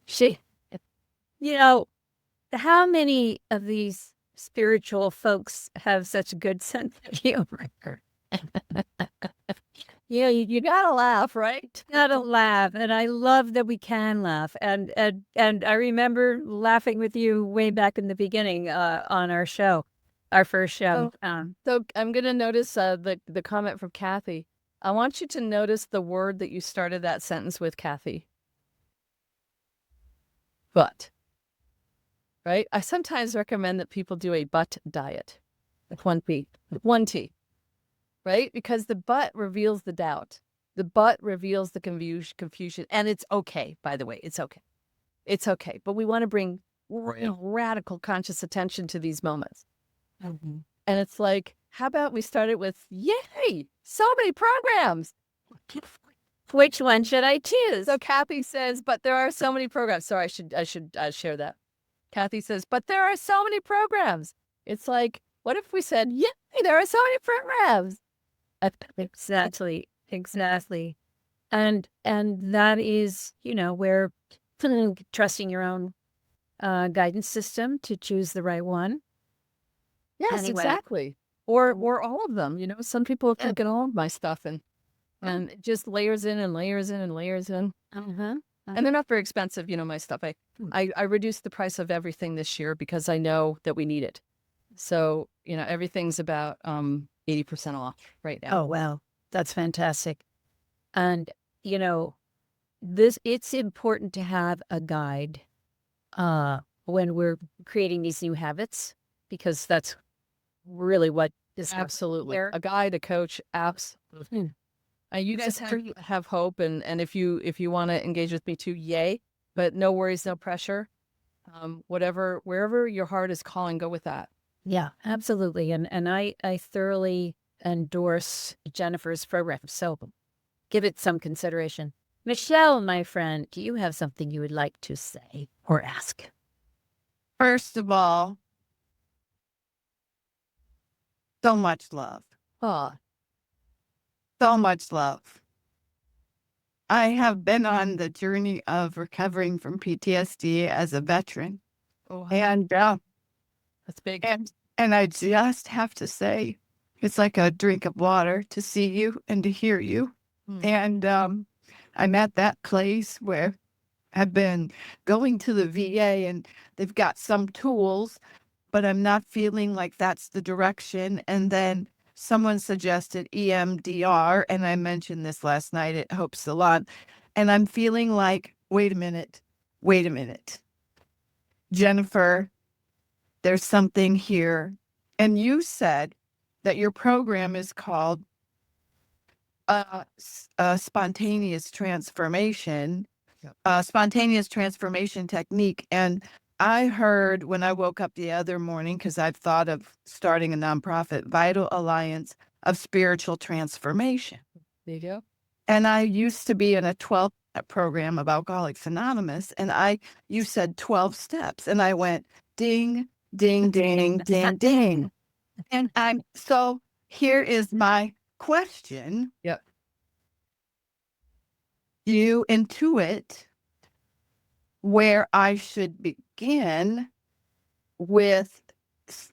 She, you know, how many of these spiritual folks have such a good sense of humor? Yeah, you gotta laugh, right? Gotta laugh, and I love that we can laugh. And I remember laughing with you way back in the beginning on our show, our first show. So I'm gonna notice the comment from Kathy. I want you to notice the word that you started that sentence with, Kathy. But. Right? I sometimes recommend that people do a but diet with one T, right? Because the but reveals the doubt. The but reveals the confusion. And it's okay, by the way. It's okay. It's okay. But we want to bring radical conscious attention to these moments. Mm-hmm. And it's like, how about we start it with, yay, so many programs. Which one should I choose? So Kathy says, but there are so many programs. Sorry, I should share that. Kathy says, but there are so many programs. It's like, what if we said, yay, there are so many programs? Exactly. And that is, you know, where trusting your own guidance system to choose the right one. Yes, Anyway. exactly. Or all of them. You know, some people can get all of my stuff and it just layers in and layers in and layers in. And they're not very expensive, you know, my stuff. I reduced the price of everything this year because I know that we need it. So, you know, everything's about 80% off right now. Oh, wow. That's fantastic. And, you know, it's important to have a guide when we're creating these new habits, because that's really what is absolutely there. A guide, a coach, absolutely. You guys have hope, and if you want to engage with me too, yay! But no worries, no pressure. Wherever your heart is calling, go with that. Yeah, absolutely. And I thoroughly endorse Jennifer's program, so give it some consideration. Michelle, my friend, do you have something you would like to say or ask? First of all, so much love. Oh, So much love. I have been on the journey of recovering from PTSD as a veteran. oh, And that's big. and I just have to say, It's like a drink of water to see you and to hear you. And I'm at that place where I've been going to the VA and they've got some tools, but I'm not feeling like that's the direction. And then someone suggested EMDR, and I mentioned this last night at Hope Salon, and I'm feeling like, wait a minute, Jennifer, there's something here. And you said that your program is called spontaneous transformation, spontaneous transformation technique. And I heard when I woke up the other morning, because I've thought of starting a nonprofit, Vital Alliance of Spiritual Transformation. There you go. And I used to be in a 12-step program of Alcoholics Anonymous. And you said 12 steps. And I went ding, ding, ding, ding, ding. And so here is my question. Yep. You intuit where I should begin with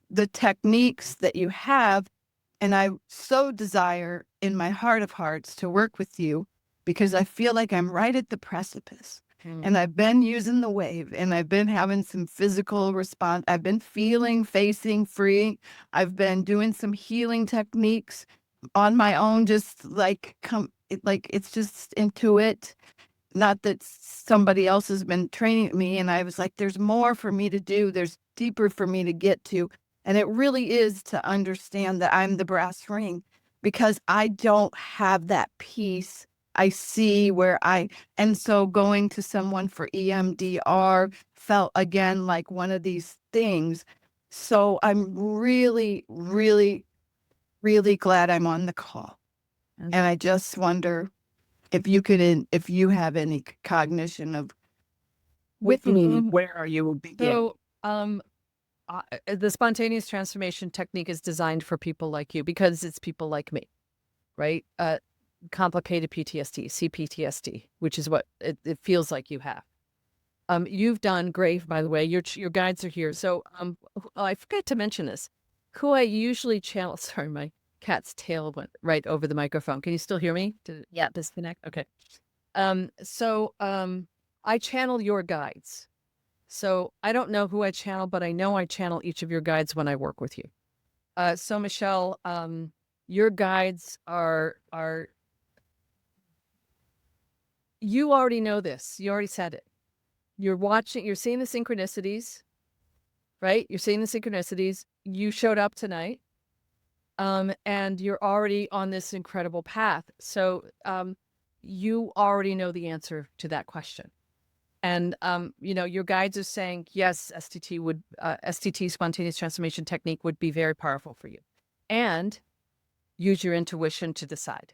the techniques that you have. And I so desire in my heart of hearts to work with you because I feel like I'm right at the precipice. And I've been using the wave and I've been having some physical response. I've been feeling, facing free. I've been doing some healing techniques on my own, just like it's just intuit. Not that somebody else has been training me. And I was like, there's more for me to do. There's deeper for me to get to. And it really is to understand that I'm the brass ring because I don't have that peace. I see and so going to someone for EMDR felt again like one of these things. So I'm really, really, really glad I'm on the call. And I just wonder if you have any cognition of with me, where are you beginning? So, the spontaneous transformation technique is designed for people like you because it's people like me, right? Complicated PTSD, CPTSD, which is what it feels like you have. You've done great, by the way. Your guides are here. So, I forgot to mention this. Who I usually channel. Sorry, my cat's tail went right over the microphone. Can you still hear me? Did it disconnect? Okay. So, I channel your guides. So I don't know who I channel, but I know I channel each of your guides when I work with you. So Michelle, your guides are you already know this. You already said it. You're seeing the synchronicities, right? You're seeing the synchronicities. You showed up tonight. And you're already on this incredible path. So you already know the answer to that question. And, your guides are saying, yes, STT, spontaneous transformation technique, would be very powerful for you. And use your intuition to decide.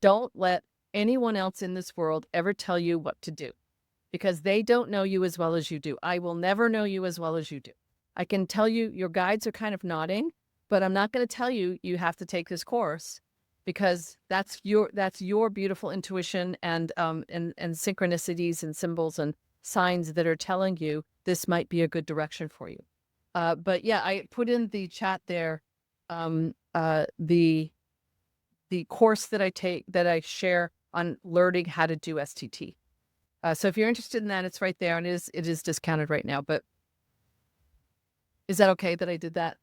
Don't let anyone else in this world ever tell you what to do because they don't know you as well as you do. I will never know you as well as you do. I can tell you your guides are kind of nodding, but I'm not going to tell you you have to take this course because that's your beautiful intuition and synchronicities and symbols and signs that are telling you this might be a good direction for you. But yeah, I put in the chat there the course that I share on learning how to do STT. So if you're interested in that, it's right there, and it is discounted right now. But is that okay that I did that?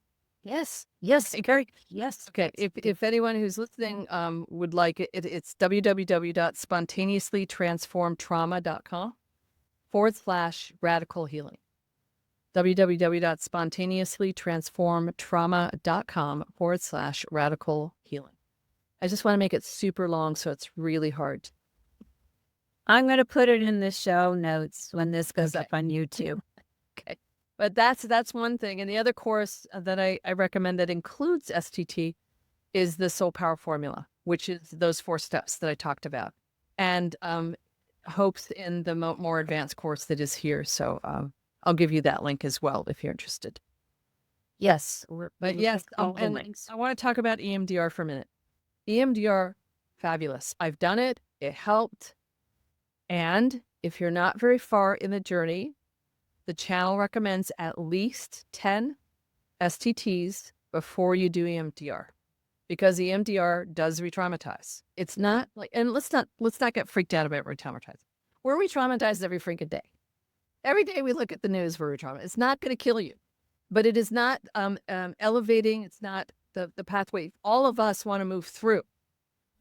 Yes. Okay. Yes. Okay. If anyone who's listening would like it, it's www.spontaneouslytransformtrauma.com/radical healing. www.spontaneouslytransformtrauma.com/radical healing. I just want to make it super long so it's really hard. I'm going to put it in the show notes when this goes up on YouTube. Okay. But that's one thing. And the other course that I recommend that includes STT is the Soul Power Formula, which is those 4 steps that I talked about. And Hope's in the more advanced course that is here. So I'll give you that link as well if you're interested. Yes. But yes, and I want to talk about EMDR for a minute. EMDR, fabulous. I've done it. It helped. And if you're not very far in the journey, the channel recommends at least 10 STTs before you do EMDR because EMDR does re-traumatize. It's not like, and let's not get freaked out about re-traumatizing. We're re-traumatized every freaking day. Every day we look at the news, we're re-traumatized. It's not going to kill you, but it is not elevating. It's not the pathway all of us want to move through.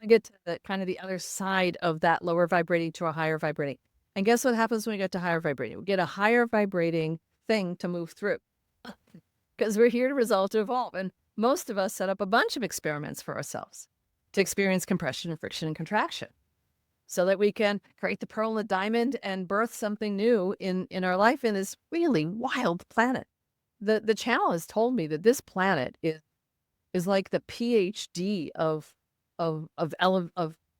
We get to the kind of the other side of that lower vibrating to a higher vibrating. And guess what happens when we get to higher vibrating? We get a higher vibrating thing to move through because we're here to resolve, to evolve. And most of us set up a bunch of experiments for ourselves to experience compression and friction and contraction so that we can create the pearl and the diamond and birth something new in our life in this really wild planet. The channel has told me that this planet is like the PhD of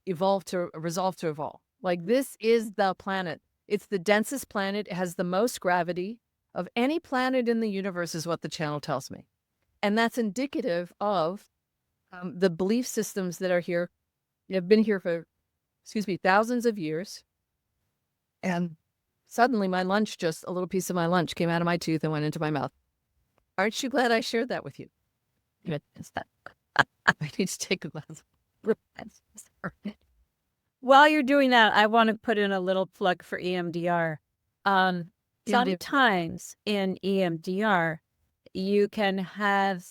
evolve to resolve to evolve. Like, this is the planet. It's the densest planet. It has the most gravity of any planet in the universe, is what the channel tells me. And that's indicative of the belief systems that are here. Have been here for, thousands of years. And suddenly my lunch, just a little piece of my lunch came out of my tooth and went into my mouth. Aren't you glad I shared that with you? I need to take a glass. While you're doing that, I want to put in a little plug for EMDR. Sometimes in EMDR, you can have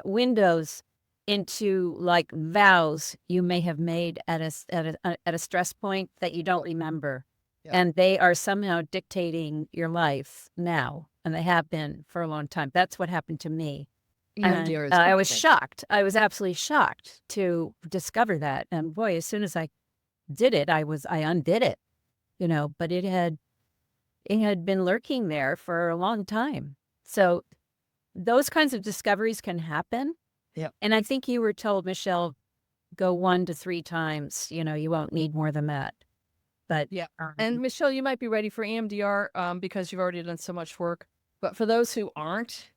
windows into like vows you may have made at a stress point that you don't remember. Yeah. And they are somehow dictating your life now. And they have been for a long time. That's what happened to me. EMDR is I was shocked. I was absolutely shocked to discover that. And boy, as soon as I did it, I undid it, but it had been lurking there for a long time. So those kinds of discoveries can happen. Yeah. And I think you were told, Michelle, go 1 to 3 times, you won't need more than that. But yeah. And Michelle, you might be ready for EMDR because you've already done so much work. But for those who aren't,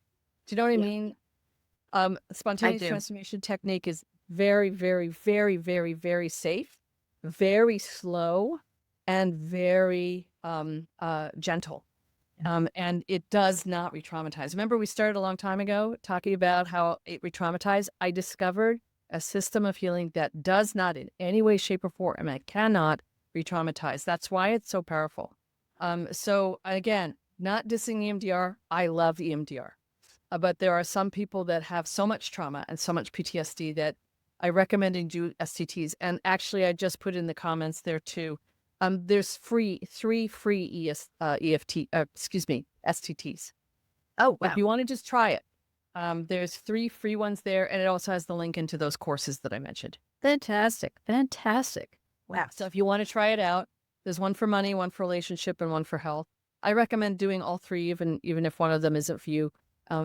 do you know what I mean? Spontaneous transformation technique is very, very, very, very, very safe, very slow, and very gentle. And it does not re-traumatize. Remember, we started a long time ago talking about how it re-traumatized. I discovered a system of healing that does not in any way, shape, or form, and it cannot re-traumatize. That's why it's so powerful. So again, not dissing EMDR. I love EMDR. But there are some people that have so much trauma and so much PTSD that I recommend and do STTs. And actually, I just put in the comments there too. There's 3 free STTs. oh, wow. If you want to just try it, there's 3 free ones there, and it also has the link into those courses that I mentioned. Fantastic. Wow. So if you want to try it out, there's one for money, one for relationship, and one for health. I recommend doing all 3, even if one of them isn't for you.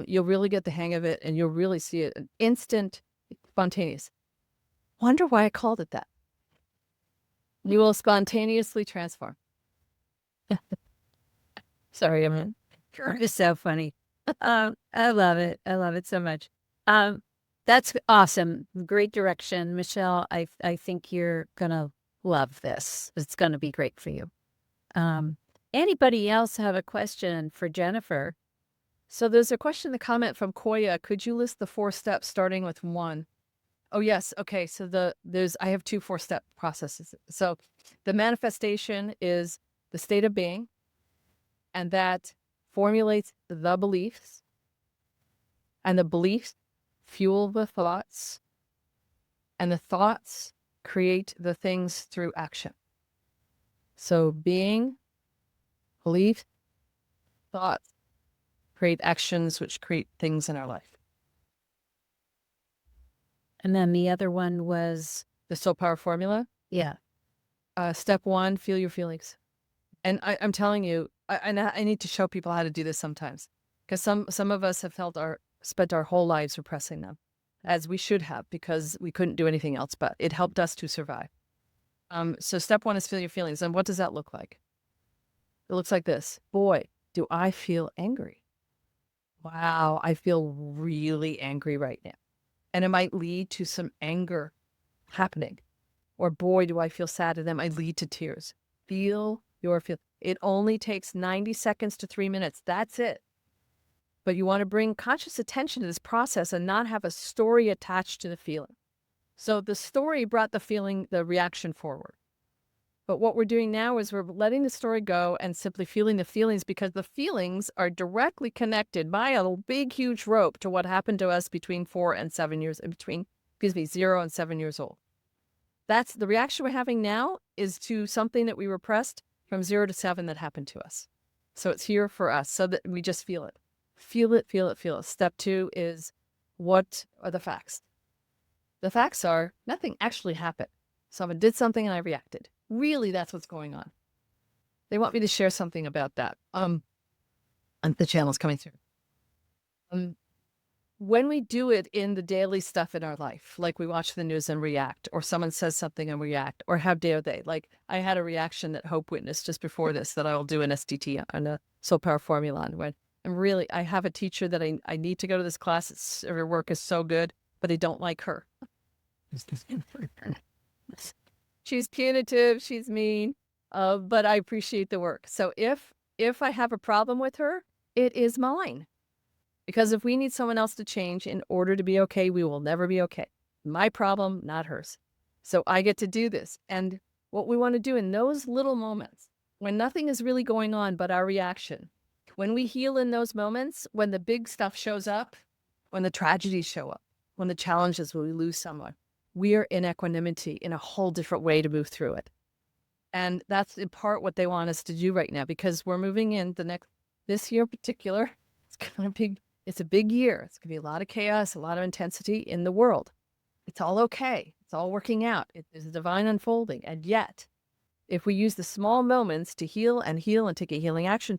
You'll really get the hang of it, and you'll really see it. An instant, spontaneous. Wonder why I called it that. You will spontaneously transform. Sorry, I'm it's so funny. I love it. I love it so much. That's awesome. Great direction, Michelle. I think you're gonna love this. It's gonna be great for you. Anybody else have a question for Jennifer? So there's a question, the comment from Koya. Could you list the 4 steps starting with 1? Oh, yes. Okay. So I have 2 4-step processes. So the manifestation is the state of being, and that formulates the beliefs, and the beliefs fuel the thoughts, and the thoughts create the things through action. So being, belief, thoughts create actions, which create things in our life. And then the other one was, The Soul Power Formula. yeah. Step 1, feel your feelings. And I'm telling you, I need to show people how to do this sometimes, because some of us have spent our whole lives repressing them, as we should have, because we couldn't do anything else, but it helped us to survive. So step 1 is feel your feelings. And what does that look like? It looks like this. Boy, do I feel angry. Wow, I feel really angry right now. And it might lead to some anger happening. Or boy, do I feel sad, and that might lead to tears. Feel your feel. It only takes 90 seconds to 3 minutes. That's it. but you want to bring conscious attention to this process and not have a story attached to the feeling. So the story brought the feeling, the reaction forward. But what we're doing now is we're letting the story go and simply feeling the feelings, because the feelings are directly connected by a big, huge rope to what happened to us between 0 and 7 years old. That's the reaction we're having now, is to something that we repressed from 0 to 7 that happened to us. So it's here for us, so that we just feel it. Feel it, feel it, feel it. Step 2 is, what are the facts? The facts are, nothing actually happened. Someone did something and I reacted. Really, that's what's going on. They want me to share something about that. And the channel's coming through. When we do it in the daily stuff in our life, like we watch the news and react, or someone says something and react, or how dare they? Like I had a reaction that Hope witnessed just before this that I will do an STT on a Soul Power Formula on, when and really I have a teacher that I need to go to this class. Her work is so good, but I don't like her. She's punitive, she's mean, but I appreciate the work. So if I have a problem with her, it is mine. Because if we need someone else to change in order to be okay, we will never be okay. My problem, not hers. So I get to do this. And what we want to do in those little moments, when nothing is really going on but our reaction, when we heal in those moments, when the big stuff shows up, when the tragedies show up, when the challenges, when we lose someone, we are in equanimity in a whole different way to move through it. And that's in part what they want us to do right now, because we're moving in this year in particular, it's a big year. It's going to be a lot of chaos, a lot of intensity in the world. It's all okay. It's all working out. It is a divine unfolding. And yet, if we use the small moments to heal and take a healing action,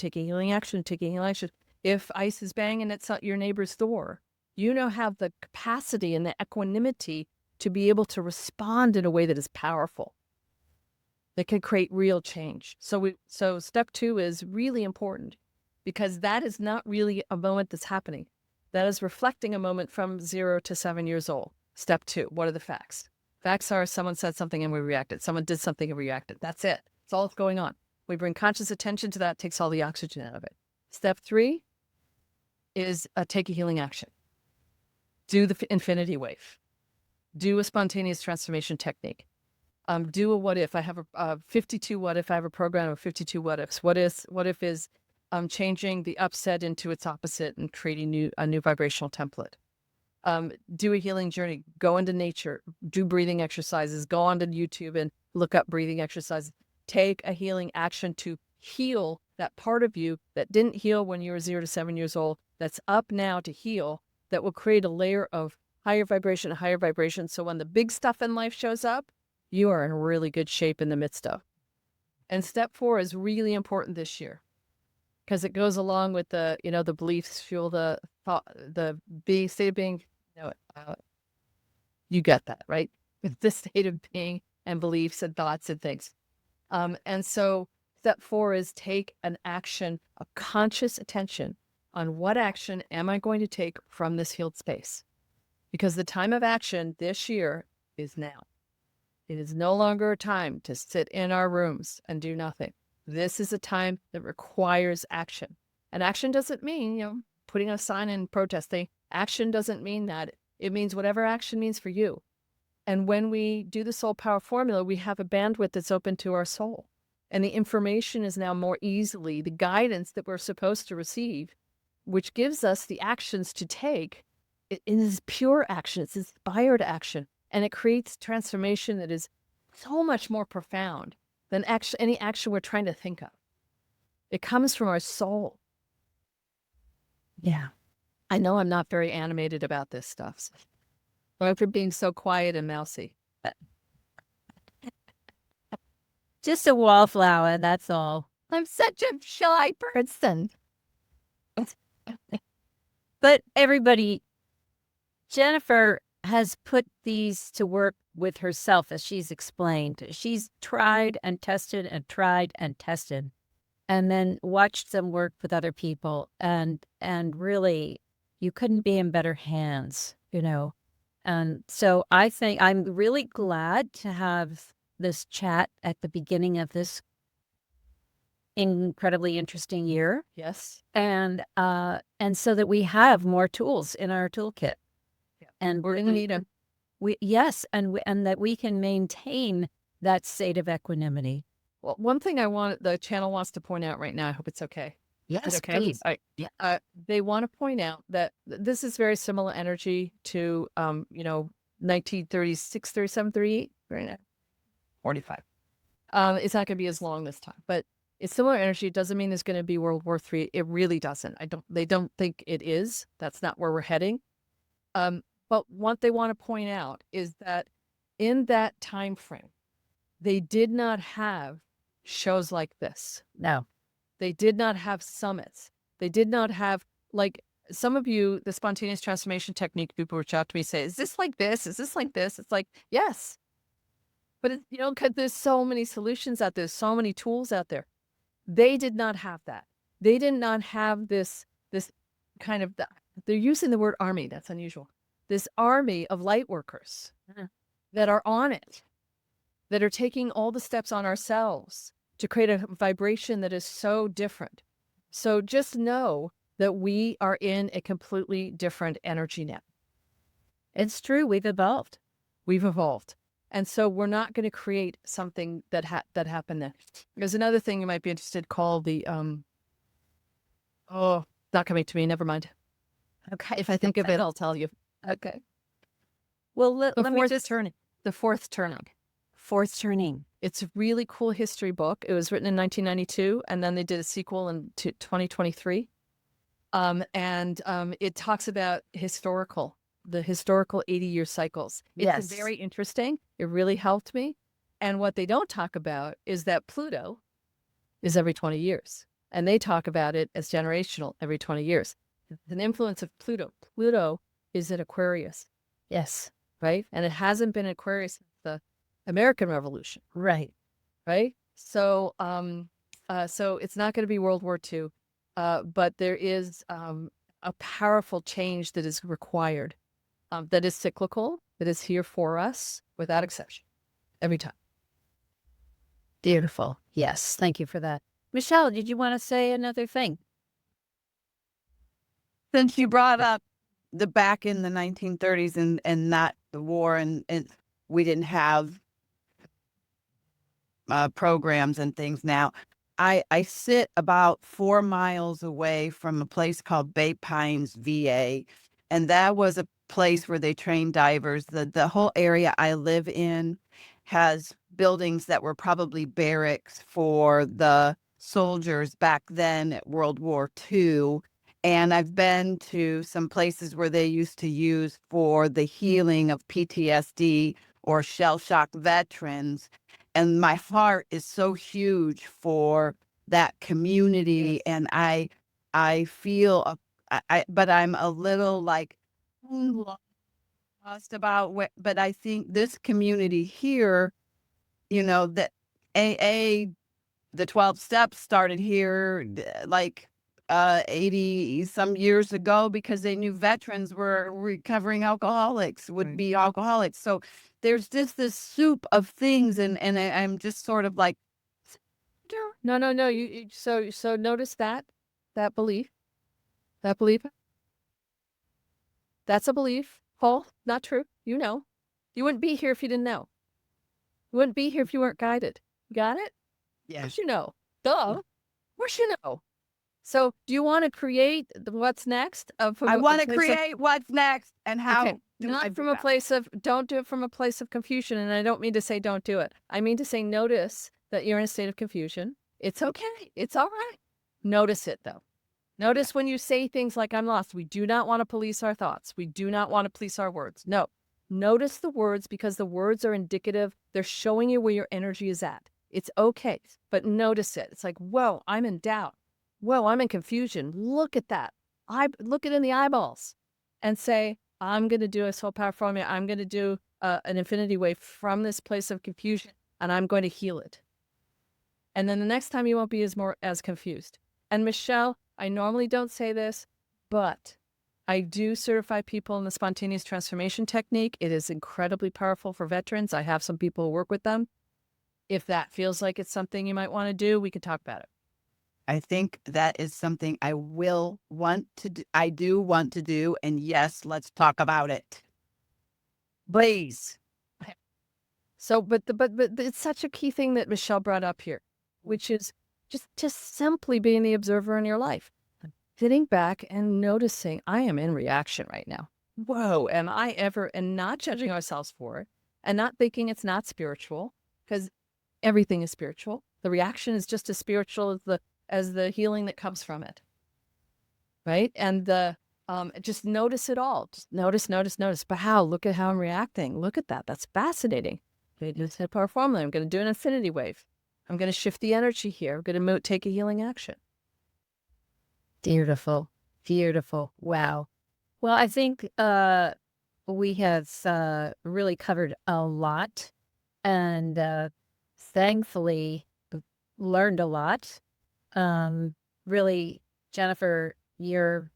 if ice is banging at your neighbor's door, you now have the capacity and the equanimity to be able to respond in a way that is powerful, that can create real change. So step 2 is really important, because that is not really a moment that's happening. That is reflecting a moment from 0 to 7 years old. Step 2, what are the facts? Facts are, someone said something and we reacted. Someone did something and we reacted. That's it. That's all that's going on. We bring conscious attention to that, takes all the oxygen out of it. Step 3 is take a healing action. Do the infinity wave. Do a spontaneous transformation technique. Do a what if. I have a 52 what if. I have a program of 52 what ifs. What if is changing the upset into its opposite and creating a new vibrational template. Do a healing journey. Go into nature. Do breathing exercises. Go onto YouTube and look up breathing exercises. Take a healing action to heal that part of you that didn't heal when you were 0 to 7 years old, that's up now to heal, that will create a layer of higher vibration. So when the big stuff in life shows up, you are in really good shape in the midst of. And step 4 is really important this year, because it goes along with the beliefs fuel the thought, the state of being. You get that, right? It's the state of being and beliefs and thoughts and things. And so step 4 is take an action, a conscious attention on what action am I going to take from this healed space? Because the time of action this year is now. It is no longer a time to sit in our rooms and do nothing. This is a time that requires action. And action doesn't mean, putting a sign and protesting. Action doesn't mean that. It means whatever action means for you. And when we do the soul power formula, we have a bandwidth that's open to our soul. And the information is now more easily, the guidance that we're supposed to receive, which gives us the actions to take. It is pure action. It's inspired action. And it creates transformation that is so much more profound than any action we're trying to think of. It comes from our soul. Yeah. I know I'm not very animated about this stuff. Sorry for being so quiet and mousy. Just a wallflower, that's all. I'm such a shy person. But everybody, Jennifer has put these to work with herself, as she's explained. She's tried and tested and tried and tested, and then watched them work with other people. And really, you couldn't be in better hands, And so I think I'm really glad to have this chat at the beginning of this incredibly interesting year, Yes. and so that we have more tools in our toolkit. Yeah. And We're going to need them. yes, and that we can maintain that state of equanimity. Well, one thing the channel wants to point out right now, I hope it's okay. Yes, Okay. please. All right. Yeah. They want to point out that this is very similar energy to, 1936, 37, 38, right now, 45. It's not going to be as long this time, but it's similar energy. It doesn't mean there's going to be World War III. It really doesn't. They don't think it is. That's not where we're heading. But what they want to point out is that in that time frame, they did not have shows like this. No. They did not have summits. They did not have, like, some of you, the spontaneous transformation technique people reach out to me say, is this like this? Is this like this? It's like, yes. But, because there's so many solutions out there, so many tools out there. They did not have that. They did not have this kind of, they're using the word army. That's unusual. This army of light workers that are on it, that are taking all the steps on ourselves to create a vibration that is so different. So just know that we are in a completely different energy now. It's true. We've evolved. We've evolved. And so we're not going to create something that happened then. There's another thing you might be interested called the, not coming to me. Never mind. Okay. If I think of it, I'll tell you. Okay. Well, let me just turn it. The Fourth Turning. Fourth Turning. It's a really cool history book. It was written in 1992, and then they did a sequel in 2023. It talks about the historical 80-year cycles. It's very interesting. It really helped me. And what they don't talk about is that Pluto is every 20 years. And they talk about it as generational every 20 years. An influence of Pluto. Pluto is in Aquarius. Yes. Right? And it hasn't been Aquarius since the American Revolution. Right. Right? So so it's not going to be World War II, but there is a powerful change that is required, that is cyclical, that is here for us without exception, every time. Beautiful. Yes. Thank you for that. Michelle, did you want to say another thing? Since you brought up the back in the 1930s and not the war, and we didn't have programs and things now. I sit about 4 miles away from a place called Bay Pines, VA, and that was a place where they train divers. The whole area I live in has buildings that were probably barracks for the soldiers back then at World War II. And I've been to some places where they used to use for the healing of PTSD or shell shock veterans. And my heart is so huge for that community. And I feel, but I'm a little like lost about what, but I think this community here, that AA, the 12 steps started here, like 80 some years ago, because they knew veterans were recovering alcoholics, would be alcoholics. So there's just this soup of things, and I'm just sort of like, no. So notice that belief, that's a belief. Paul, not true. You wouldn't be here if you didn't know. You wouldn't be here if you weren't guided. You got it? yes. Of course you know. Duh. Of course you know. So do you want to create what's next? I want to create what's next and how. Okay. Not from a place of, don't do it from a place of confusion. And I don't mean to say don't do it. I mean to say notice that you're in a state of confusion. It's okay. It's all right. Notice it, though. Notice when you say things like, I'm lost. We do not want to police our thoughts. We do not want to police our words. No. Notice the words, because the words are indicative. They're showing you where your energy is at. It's okay, but notice it. It's like, whoa, I'm in doubt. Whoa, I'm in confusion. Look at that. Look it in the eyeballs and say, I'm going to do a soul power formula. I'm going to do an infinity wave from this place of confusion, and I'm going to heal it. And then the next time you won't be as confused. And Michelle, I normally don't say this, but I do certify people in the spontaneous transformation technique. It is incredibly powerful for veterans. I have some people who work with them. If that feels like it's something you might want to do, we can talk about it. I think that is something I will want to do. I do want to do. And yes, let's talk about it. Please. So, but it's such a key thing that Michelle brought up here, which is just simply being the observer in your life, sitting back and noticing I am in reaction right now. Whoa, am I ever, and not judging ourselves for it, and not thinking it's not spiritual, because everything is spiritual. The reaction is just as spiritual as the healing that comes from it, right? And just notice it all. Just notice. But how? Look at how I'm reacting. Look at that. That's fascinating. Let's hit power formula. I'm going to do an infinity wave. I'm going to shift the energy here. I'm going to take a healing action. Beautiful. Beautiful. Wow. Well, I think we have really covered a lot, and thankfully learned a lot. Really, Jennifer, you're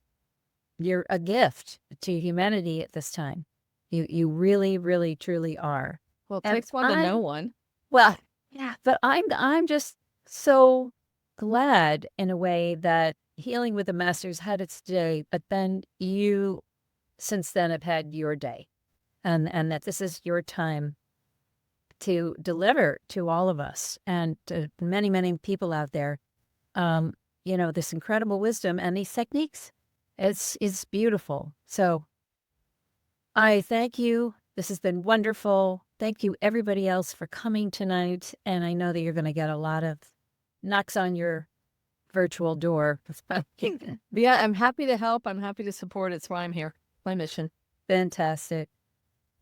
a gift to humanity at this time. You really, really, truly are. Well, it And takes one to know one. Well, yeah, but I'm just so glad in a way that healing with the masters had its day, but then you since then have had your day, and that this is your time to deliver to all of us and to many, many people out there, this incredible wisdom and these techniques. It's beautiful. So I thank you. This has been wonderful. Thank you, everybody else, for coming tonight. And I know that you're going to get a lot of knocks on your virtual door. Yeah, I'm happy to help. I'm happy to support. It's why I'm here. My mission. Fantastic.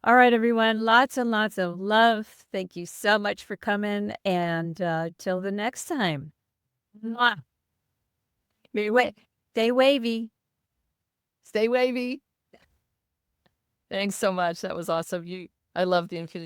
All right, everyone. Lots and lots of love. Thank you so much for coming. And till the next time. Mwah. Stay wavy. Stay wavy. Thanks so much. That was awesome. I love the infinity.